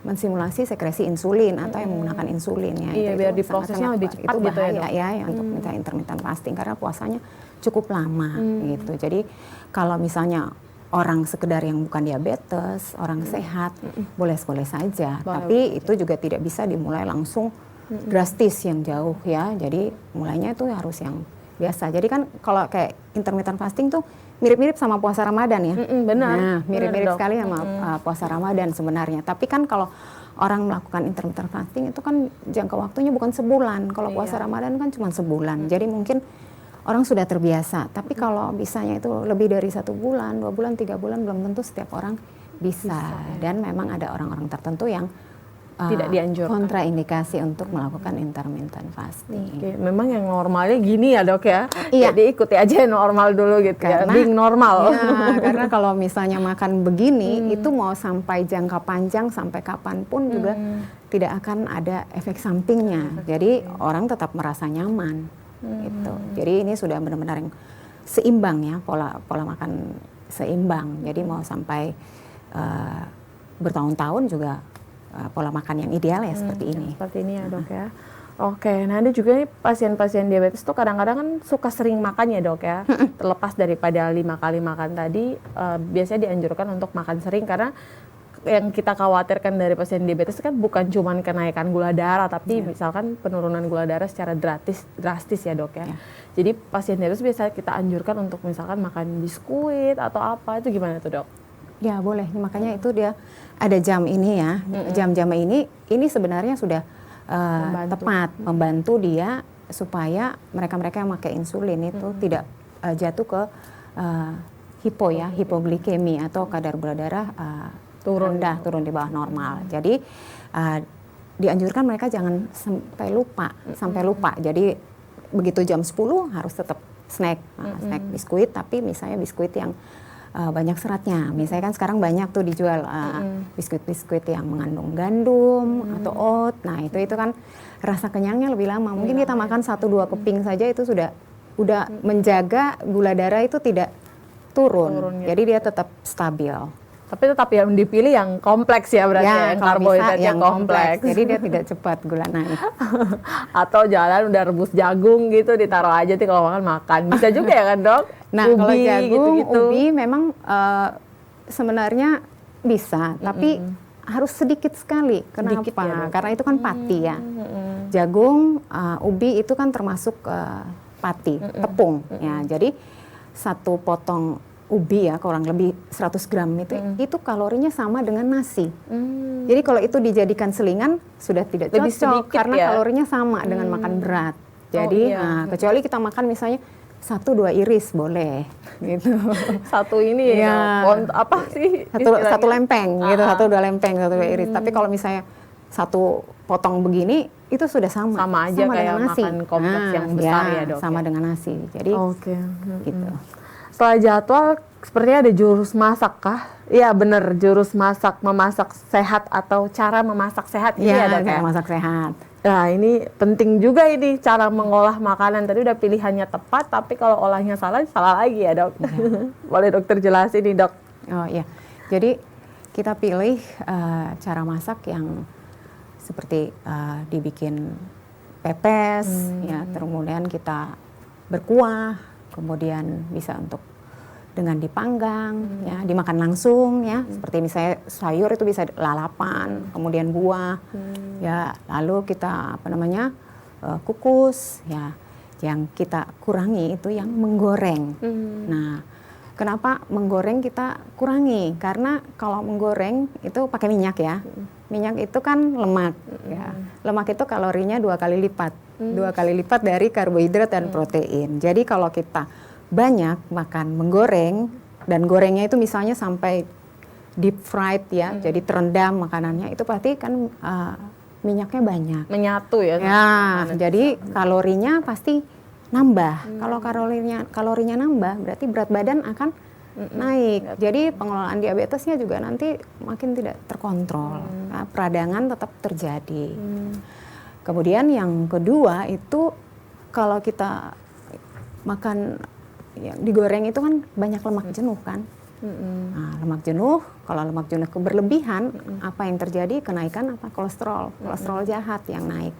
[SPEAKER 2] mensimulasi sekresi insulin atau yang menggunakan insulin ya.
[SPEAKER 1] Iya, biar diprosesnya lebih cepat
[SPEAKER 2] itu
[SPEAKER 1] gitu
[SPEAKER 2] bahaya ya untuk minta intermittent fasting karena puasanya cukup lama gitu. Jadi kalau misalnya orang sekedar yang bukan diabetes, orang sehat, boleh-boleh saja. Tapi itu juga tidak bisa dimulai langsung drastis yang jauh ya. Jadi mulainya itu harus yang biasa. Jadi kan kalau kayak intermittent fasting tuh mirip-mirip sama puasa Ramadan ya.
[SPEAKER 1] Benar.
[SPEAKER 2] Nah, mirip-mirip sekali sama puasa Ramadan sebenarnya. Tapi kan kalau orang melakukan intermittent fasting itu kan jangka waktunya bukan sebulan. Kalau puasa Ramadan kan cuma sebulan. Jadi mungkin orang sudah terbiasa. Tapi kalau bisanya itu lebih dari 1 bulan, 2 bulan, 3 bulan, belum tentu setiap orang bisa. Dan memang ada orang-orang tertentu yang
[SPEAKER 1] tidak dianjurkan,
[SPEAKER 2] kontraindikasi untuk melakukan intermittent fasting.
[SPEAKER 1] Oke, memang yang normalnya gini ya dok ya.
[SPEAKER 2] Iya.
[SPEAKER 1] Jadi ikuti aja yang normal dulu gitu ya. Being normal.
[SPEAKER 2] Ya, karena kalau misalnya makan begini, itu mau sampai jangka panjang sampai kapanpun juga tidak akan ada efek sampingnya. Jadi orang tetap merasa nyaman. Gitu. Jadi ini sudah benar-benar yang seimbang ya, pola makan seimbang. Jadi mau sampai bertahun-tahun juga pola makan yang ideal ya seperti ini.
[SPEAKER 1] Seperti ini ya dok ya. Oke, nah ada juga nih pasien-pasien diabetes tuh kadang-kadang kan suka sering makan ya dok ya. Terlepas daripada 5 kali makan tadi, biasanya dianjurkan untuk makan sering karena yang kita khawatirkan dari pasien diabetes kan bukan cuma kenaikan gula darah, tapi misalkan penurunan gula darah secara drastis ya dok ya. Jadi pasien diabetes biasanya kita anjurkan untuk misalkan makan biskuit atau apa, itu gimana tuh dok?
[SPEAKER 2] Ya boleh, makanya itu dia ada jam ini ya, jam-jam ini sebenarnya sudah tepat membantu dia supaya mereka-mereka yang pakai insulin itu tidak jatuh ke hipoglikemi atau kadar gula darah turun di bawah normal. Jadi dianjurkan mereka jangan sampai lupa. Jadi begitu jam 10 harus tetap snack biskuit, tapi misalnya biskuit yang banyak seratnya. Misalnya kan sekarang banyak tuh dijual biskuit-biskuit yang mengandung gandum atau oat. Nah, itu kan rasa kenyangnya lebih lama. Mungkin kita makan 1-2 keping saja itu sudah menjaga gula darah itu tidak turun. Jadi dia tetap stabil.
[SPEAKER 1] Tapi tetap yang dipilih yang kompleks ya berarti yang karbohidratnya kompleks.
[SPEAKER 2] Jadi dia tidak cepat gula naik.
[SPEAKER 1] Atau jalan udah rebus jagung gitu ditaruh aja tuh kalau makan. Bisa juga ya kan dok?
[SPEAKER 2] Nah ubi, kalau jagung, ubi memang sebenarnya bisa, tapi harus sedikit sekali. Kenapa? Ya, karena itu kan pati ya. Jagung, ubi itu kan termasuk pati, tepung. Ya, jadi 1 potong ubi ya kurang lebih 100 gram itu kalorinya sama dengan nasi. Jadi kalau itu dijadikan selingan sudah tidak cocok karena kalorinya sama dengan makan berat. Jadi kecuali kita makan misalnya 1-2 iris boleh gitu.
[SPEAKER 1] Satu ini ya apa sih?
[SPEAKER 2] Satu lempeng gitu, 1-2 lempeng, 1-2 iris. Tapi kalau misalnya 1 potong begini itu sudah sama
[SPEAKER 1] aja
[SPEAKER 2] sama
[SPEAKER 1] kayak
[SPEAKER 2] dengan nasi.
[SPEAKER 1] makan kompleks yang besar ya dok.
[SPEAKER 2] Sama dengan nasi. Jadi gitu.
[SPEAKER 1] Setelah jadwal sepertinya ada jurus masak kah? Iya benar, jurus masak, memasak sehat atau cara memasak sehat ini ya dok ya?
[SPEAKER 2] Memasak sehat.
[SPEAKER 1] Nah ini penting juga ini cara mengolah makanan. Tadi udah pilihannya tepat, tapi kalau olahnya salah lagi ya dok. Boleh dokter jelasin nih dok?
[SPEAKER 2] Oh iya, jadi kita pilih cara masak yang seperti dibikin pepes, ya, kemudian kita berkuah, kemudian bisa untuk dengan dipanggang, ya, dimakan langsung, ya, seperti misalnya sayur itu bisa lalapan, kemudian buah, ya, lalu kita kukus, ya, yang kita kurangi itu yang menggoreng. Nah, kenapa menggoreng kita kurangi? Karena kalau menggoreng itu pakai minyak ya, minyak itu kan lemak, ya, lemak itu kalorinya 2 kali lipat, 2 kali lipat dari karbohidrat dan protein. Jadi kalau kita banyak makan menggoreng dan gorengnya itu misalnya sampai deep fried ya, jadi terendam makanannya, itu pasti kan minyaknya banyak.
[SPEAKER 1] Menyatu ya.
[SPEAKER 2] Ya, jadi kalorinya pasti nambah. Kalau kalorinya nambah, berarti berat badan akan naik. Jadi pengelolaan diabetesnya juga nanti makin tidak terkontrol. Nah, peradangan tetap terjadi. Kemudian yang kedua itu kalau kita makan yang digoreng itu kan banyak lemak jenuh kan. Nah, lemak jenuh, kalau lemak jenuh berlebihan, apa yang terjadi? Kenaikan apa? Kolesterol jahat yang naik.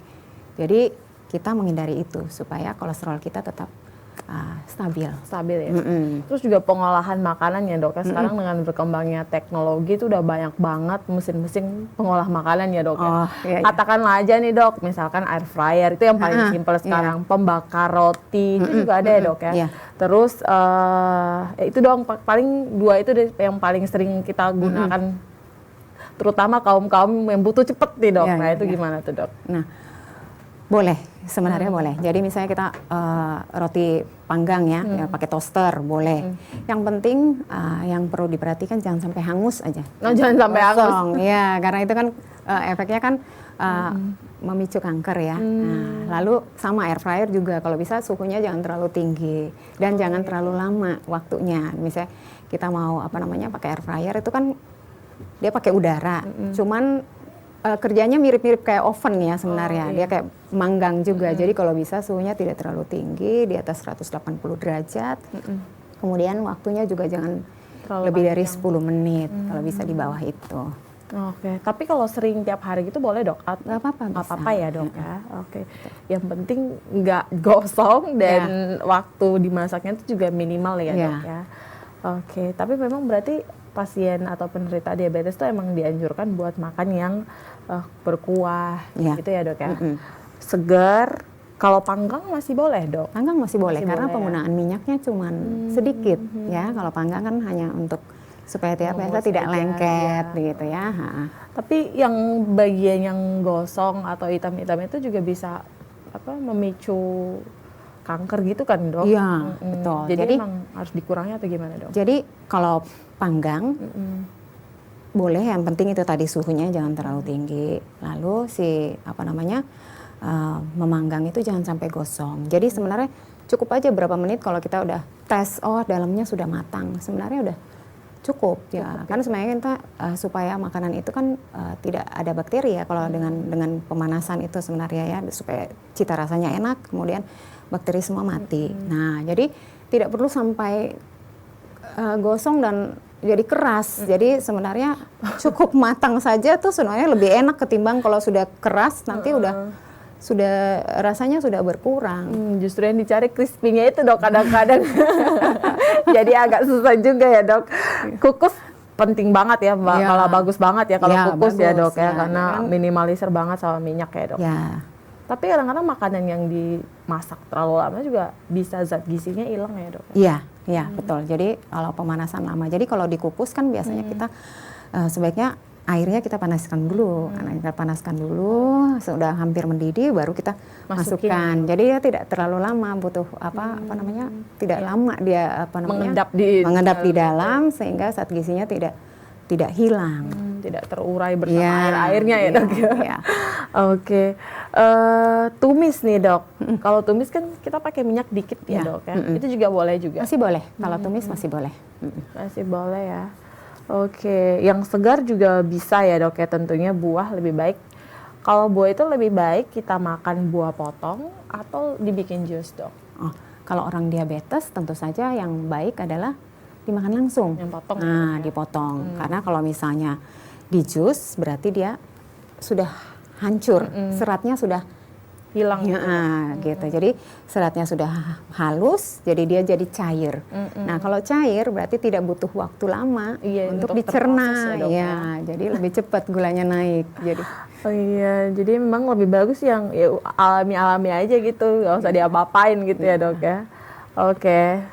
[SPEAKER 2] Jadi kita menghindari itu supaya kolesterol kita tetap stabil
[SPEAKER 1] ya. Terus juga pengolahan makanan ya dok ya. Sekarang dengan berkembangnya teknologi itu udah banyak banget mesin-mesin pengolah makanan ya dok ya. Katakanlah aja nih dok, misalkan air fryer itu yang paling simpel sekarang. Pembakar roti itu juga ada ya dok ya. Terus itu doang paling dua itu yang paling sering kita gunakan, terutama kaum yang butuh cepet nih dok. Nah itu gimana tuh dok?
[SPEAKER 2] Nah, boleh, sebenarnya boleh. Jadi misalnya kita roti panggang ya pakai toaster boleh. Yang penting yang perlu diperhatikan jangan sampai hangus aja.
[SPEAKER 1] Jangan sampai hangus.
[SPEAKER 2] Ya, karena itu kan efeknya kan memicu kanker ya. Nah, lalu sama air fryer juga kalau bisa suhunya jangan terlalu tinggi dan jangan terlalu lama waktunya. Misalnya kita mau pakai air fryer itu kan dia pakai udara. Cuman kerjanya mirip-mirip kayak oven ya sebenarnya. Dia kayak manggang juga. Jadi kalau bisa suhunya tidak terlalu tinggi, di atas 180 derajat. Kemudian waktunya juga jangan terlalu lebih dari 10 menit. Kalau bisa di bawah itu.
[SPEAKER 1] Oke. Tapi kalau sering tiap hari gitu boleh dok?
[SPEAKER 2] Nggak apa-apa.
[SPEAKER 1] Nggak apa-apa ya dok ya. Oke. Yang penting nggak gosong dan waktu dimasaknya itu juga minimal ya dok ya. Oke. Tapi memang berarti pasien atau penderita diabetes itu emang dianjurkan buat makan yang berkuah gitu ya dok ya. Segar, kalau panggang masih boleh dok?
[SPEAKER 2] Panggang masih boleh karena penggunaan minyaknya cuma sedikit ya. Kalau panggang kan hanya untuk supaya diabetes tidak lengket gitu ya.
[SPEAKER 1] Tapi yang bagian yang gosong atau hitam-hitam itu juga bisa memicu kanker gitu kan dok?
[SPEAKER 2] Iya betul.
[SPEAKER 1] Jadi emang harus dikurangi atau gimana dok?
[SPEAKER 2] Jadi kalau panggang boleh, yang penting itu tadi suhunya jangan terlalu tinggi. Lalu memanggang itu jangan sampai gosong. Jadi sebenarnya cukup aja berapa menit kalau kita udah tes, dalamnya sudah matang. Sebenarnya udah cukup ya. Karena sebenarnya kita supaya makanan itu kan tidak ada bakteri ya. Kalau dengan pemanasan itu sebenarnya ya, supaya cita rasanya enak, kemudian bakteri semua mati. Nah, jadi tidak perlu sampai gosong dan jadi keras. Jadi sebenarnya cukup matang saja tuh sebenarnya lebih enak ketimbang kalau sudah keras nanti sudah rasanya sudah berkurang.
[SPEAKER 1] Justru yang dicari crispy-nya itu dok kadang-kadang. Jadi agak susah juga ya dok. Kukus penting banget ya Mbak. Kalau bagus banget ya kalau kukus bagus, ya dok ya karena minimalisir banget sama minyak ya dok. Tapi kadang-kadang makanan yang dimasak terlalu lama juga bisa zat gizinya hilang ya dok?
[SPEAKER 2] Iya betul. Jadi kalau pemanasan lama, jadi kalau dikukus kan biasanya kita sebaiknya airnya kita panaskan dulu. Kita panaskan dulu, sudah hampir mendidih baru kita masukkan. Jadi dia tidak terlalu lama, butuh tidak lama dia mengendap di dalam sehingga zat gizinya tidak hilang.
[SPEAKER 1] Tidak terurai bersama airnya ya dok ya. Oke. Tumis nih dok. Kalau tumis kan kita pakai minyak dikit ya dok ya. Itu juga boleh juga?
[SPEAKER 2] Masih boleh. Kalau tumis masih boleh.
[SPEAKER 1] Masih boleh ya. Oke. Yang segar juga bisa ya dok ya, tentunya buah lebih baik. Kalau buah itu lebih baik kita makan buah potong atau dibikin jus dok?
[SPEAKER 2] Kalau orang diabetes tentu saja yang baik adalah dimakan langsung.
[SPEAKER 1] Yang potong.
[SPEAKER 2] Nah, dipotong. Karena kalau misalnya di jus berarti dia sudah hancur, seratnya sudah
[SPEAKER 1] hilang
[SPEAKER 2] gitu. Jadi seratnya sudah halus, jadi dia jadi cair. Nah, kalau cair berarti tidak butuh waktu lama untuk dicerna ya. Jadi lebih cepat gulanya naik. Jadi
[SPEAKER 1] jadi memang lebih bagus yang alami-alami aja gitu, nggak usah diapa-apain gitu ya dok ya. Oke.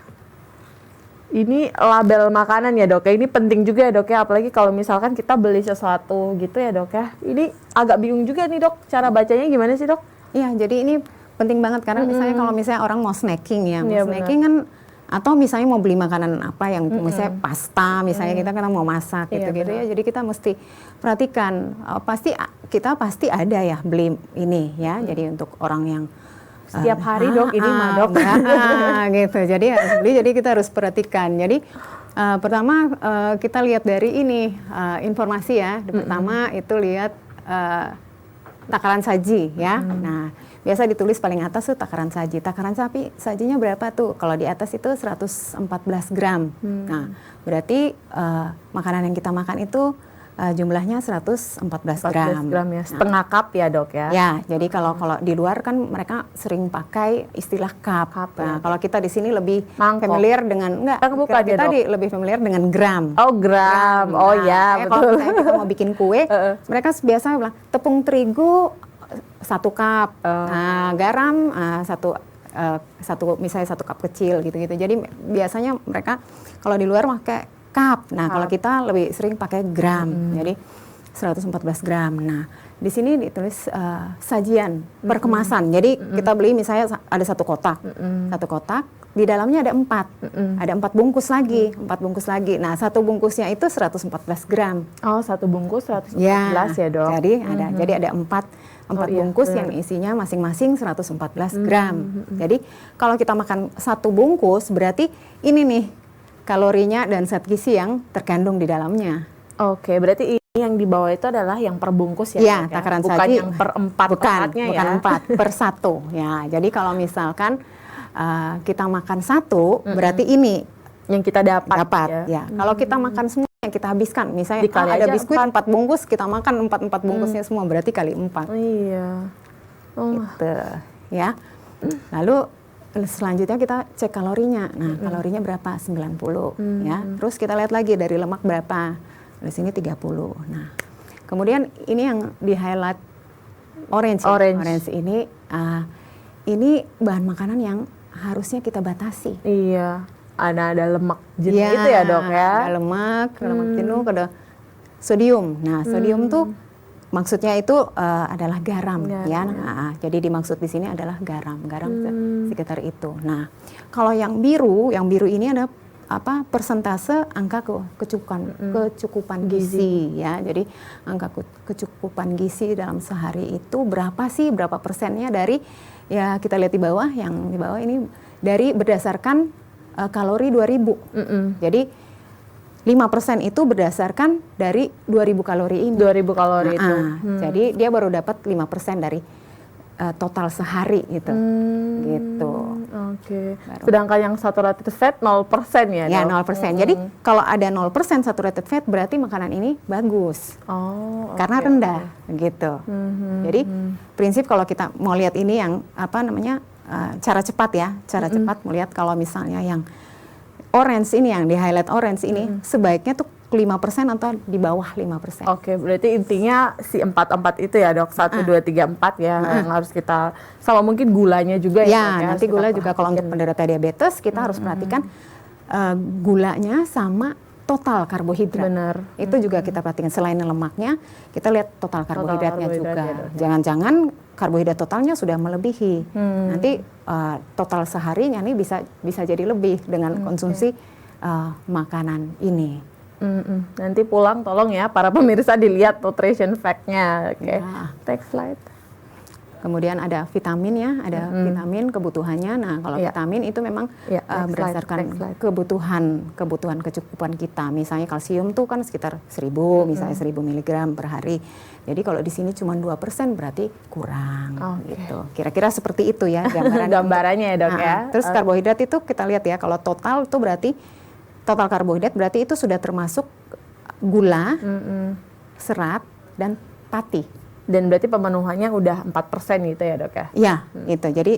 [SPEAKER 1] Ini label makanan ya dok ya, ini penting juga ya dok ya, apalagi kalau misalkan kita beli sesuatu gitu ya dok ya. Ini agak bingung juga nih dok, cara bacanya gimana sih dok?
[SPEAKER 2] Iya, jadi ini penting banget karena misalnya kalau misalnya orang mau snacking ya, snacking kan Atau misalnya mau beli makanan apa yang misalnya pasta, misalnya kita kan mau masak
[SPEAKER 1] Iya,
[SPEAKER 2] gitu-gitu
[SPEAKER 1] benar.
[SPEAKER 2] ya. Jadi kita mesti perhatikan, kita pasti ada ya beli ini ya. Jadi untuk orang yang
[SPEAKER 1] Setiap hari dok, ini mah dok.
[SPEAKER 2] gitu. Jadi harus beli, jadi kita harus perhatikan. Jadi pertama kita lihat dari ini informasi ya. Pertama itu lihat takaran saji ya. Nah, biasa ditulis paling atas tuh takaran saji. Takaran sajinya berapa tuh? Kalau di atas itu 114 gram. Nah, berarti makanan yang kita makan itu jumlahnya 114 gram.
[SPEAKER 1] 14 gram ya, setengah cup ya dok ya.
[SPEAKER 2] Ya, jadi kalau di luar kan mereka sering pakai istilah cup. Nah, kalau kita di sini lebih
[SPEAKER 1] Mangkok.
[SPEAKER 2] familiar dengan
[SPEAKER 1] bukan ya,
[SPEAKER 2] kita
[SPEAKER 1] Dok?
[SPEAKER 2] lebih familiar dengan gram.
[SPEAKER 1] Oh gram, oh
[SPEAKER 2] Nah,
[SPEAKER 1] ya
[SPEAKER 2] kayak
[SPEAKER 1] betul.
[SPEAKER 2] kalau misalnya kita mau bikin kue, mereka biasa bilang tepung terigu 1 cup, nah, garam misalnya 1 cup kecil gitu-gitu. Jadi biasanya mereka kalau di luar pakai cup. Nah, kalau kita lebih sering pakai gram. Jadi 114 gram. Nah, di sini ditulis sajian perkemasan. Jadi kita beli misalnya ada 1 kotak. 1 kotak, di dalamnya ada 4. Ada 4 bungkus lagi, 4 bungkus lagi. Nah, 1 bungkusnya itu 114 gram.
[SPEAKER 1] Oh, 1 bungkus 114 ya dok.
[SPEAKER 2] Jadi ada 4 bungkus yang isinya masing-masing 114 gram. Jadi kalau kita makan 1 bungkus berarti ini nih kalorinya dan zat gizi yang terkandung di dalamnya.
[SPEAKER 1] Oke, berarti ini yang di bawah itu adalah yang per bungkus ya?
[SPEAKER 2] Iya,
[SPEAKER 1] Dok,
[SPEAKER 2] takaran
[SPEAKER 1] bukan
[SPEAKER 2] saji.
[SPEAKER 1] yang per 4
[SPEAKER 2] bukan
[SPEAKER 1] ya?
[SPEAKER 2] 4 per 1. Ya, jadi kalau misalkan kita makan 1, berarti ini
[SPEAKER 1] yang kita dapat.
[SPEAKER 2] ya. Kalau kita makan semua yang kita habiskan, misalnya
[SPEAKER 1] Dikali
[SPEAKER 2] ada
[SPEAKER 1] aja
[SPEAKER 2] biskuit 4 bungkus, kita makan 4 bungkusnya semua, berarti kali 4.
[SPEAKER 1] Iya. Oh.
[SPEAKER 2] Gitu, ya. Lalu selanjutnya kita cek kalorinya. Nah, kalorinya berapa? 90, ya. Terus kita lihat lagi dari lemak berapa. Di sini 30. Nah, kemudian ini yang di-highlight orange. Orange ini bahan makanan yang harusnya kita batasi.
[SPEAKER 1] Iya. Ada lemak jenuh itu ya dok ya?
[SPEAKER 2] Ada lemak jenuh, ada sodium. Nah, sodium tuh maksudnya itu adalah garam ya. Nah, jadi dimaksud di sini adalah garam sekitar itu. Nah, kalau yang biru ini ada persentase angka kecukupan gizi ya. Jadi angka kecukupan gizi dalam sehari itu berapa persennya dari ya kita lihat di bawah ini dari berdasarkan kalori 2000. Jadi 5% itu berdasarkan dari 2000 kalori ini.
[SPEAKER 1] 2000 kalori itu.
[SPEAKER 2] Jadi dia baru dapat 5% dari total sehari gitu. Gitu.
[SPEAKER 1] Oke. Sedangkan yang saturated fat 0% ya,
[SPEAKER 2] Ya,
[SPEAKER 1] dok?
[SPEAKER 2] 0%. Jadi kalau ada 0% saturated fat berarti makanan ini bagus.
[SPEAKER 1] Oh,
[SPEAKER 2] karena rendah gitu. Jadi prinsip kalau kita mau lihat ini yang cara cepat ya. Cara cepat melihat kalau misalnya yang orange ini, yang di highlight orange ini sebaiknya tuh 5% atau di bawah 5%.
[SPEAKER 1] Oke, berarti intinya si 4 itu ya dok, 1, 2, 3, 4 ya yang harus kita, sama mungkin gulanya juga ya.
[SPEAKER 2] Ya,
[SPEAKER 1] dok,
[SPEAKER 2] nanti gula juga kalau untuk penderita diabetes kita harus perhatikan gulanya sama total karbohidrat.
[SPEAKER 1] Benar.
[SPEAKER 2] Itu juga kita perhatikan. Selain lemaknya, kita lihat total karbohidratnya juga.
[SPEAKER 1] karbohidratnya, dok.
[SPEAKER 2] Jangan-jangan karbohidrat totalnya sudah melebihi. Nanti total seharinya nih bisa jadi lebih dengan konsumsi makanan ini.
[SPEAKER 1] Nanti pulang tolong ya para pemirsa dilihat nutrition fact-nya. Oke.
[SPEAKER 2] Ya.
[SPEAKER 1] Next slide.
[SPEAKER 2] Kemudian ada vitamin ya, ada vitamin kebutuhannya. Nah, kalau vitamin itu memang berdasarkan kebutuhan kecukupan kita. Misalnya kalsium tuh kan sekitar 1000, misalnya 1000 mg per hari. Jadi kalau di sini cuma 2% berarti kurang gitu. Kira-kira seperti itu ya
[SPEAKER 1] gambarannya ya dok ya.
[SPEAKER 2] Terus karbohidrat itu kita lihat ya, kalau total itu berarti total karbohidrat berarti itu sudah termasuk gula, serat dan pati.
[SPEAKER 1] Dan berarti pemenuhannya udah 4% gitu ya dok ya?
[SPEAKER 2] Iya, itu. Jadi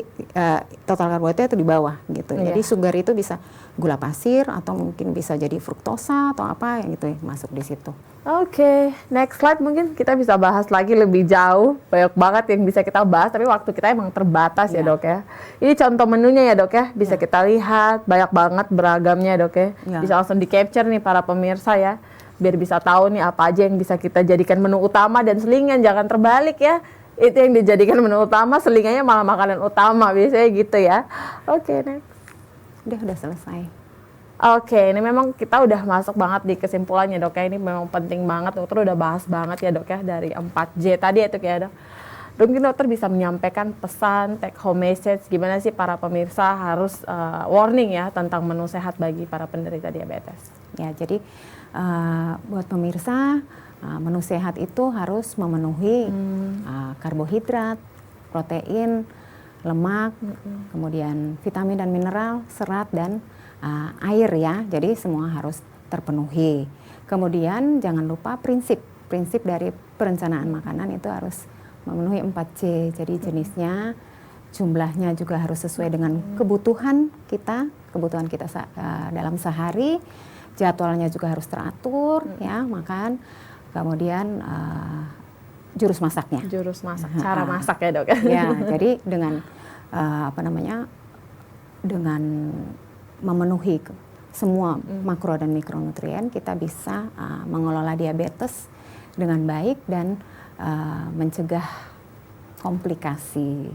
[SPEAKER 2] total karbohidrat itu di bawah gitu. Jadi sugar itu bisa gula pasir atau mungkin bisa jadi fruktosa atau apa yang gitu ya, masuk di situ.
[SPEAKER 1] Oke, next slide mungkin kita bisa bahas lagi lebih jauh. Banyak banget yang bisa kita bahas, tapi waktu kita emang terbatas ya dok ya. Ini contoh menunya ya dok ya, bisa kita lihat. Banyak banget beragamnya dok ya. Bisa langsung di capture nih para pemirsa ya. Biar bisa tahu nih apa aja yang bisa kita jadikan menu utama dan selingan, jangan terbalik ya. Itu yang dijadikan menu utama, selingannya malah makanan utama, biasanya gitu ya. Oke, next.
[SPEAKER 2] udah selesai.
[SPEAKER 1] Oke, ini memang kita udah masuk banget di kesimpulannya dok ya. Ini memang penting banget, dokter udah bahas banget ya dok ya dari 4J tadi itu ya dok. Mungkin dokter bisa menyampaikan pesan take home message gimana sih para pemirsa harus warning ya tentang menu sehat bagi para penderita diabetes.
[SPEAKER 2] Ya, jadi buat pemirsa menu sehat itu harus memenuhi karbohidrat, protein, lemak, kemudian vitamin dan mineral, serat dan air ya. Jadi semua harus terpenuhi. Kemudian jangan lupa prinsip dari perencanaan makanan itu harus memenuhi 4C. Jadi jenisnya, jumlahnya juga harus sesuai dengan kebutuhan kita dalam sehari. Jadwalnya juga harus teratur ya, makan. Kemudian jurus masaknya.
[SPEAKER 1] Cara masak ya dok.
[SPEAKER 2] Ya, jadi dengan dengan memenuhi semua makro dan mikronutrien, kita bisa mengelola diabetes dengan baik dan mencegah komplikasi.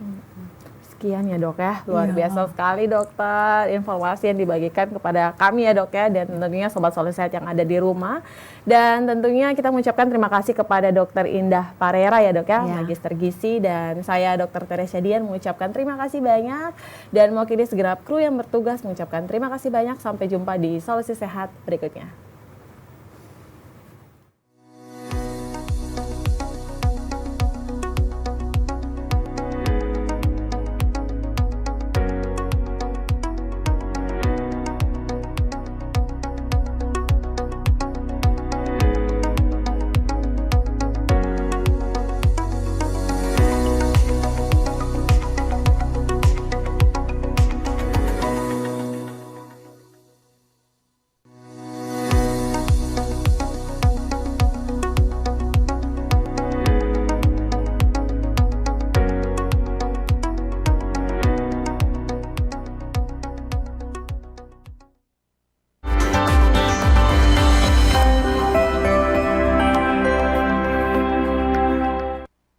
[SPEAKER 1] Sekian ya dok ya, luar biasa sekali dokter informasi yang dibagikan kepada kami ya dok ya, dan tentunya sobat Solusi Sehat yang ada di rumah. Dan tentunya kita mengucapkan terima kasih kepada dokter Indah Parera ya dok ya, Magister Gizi, dan saya dokter Teresia Dian mengucapkan terima kasih banyak, dan mewakili segenap kru yang bertugas mengucapkan terima kasih banyak. Sampai jumpa di Solusi Sehat berikutnya.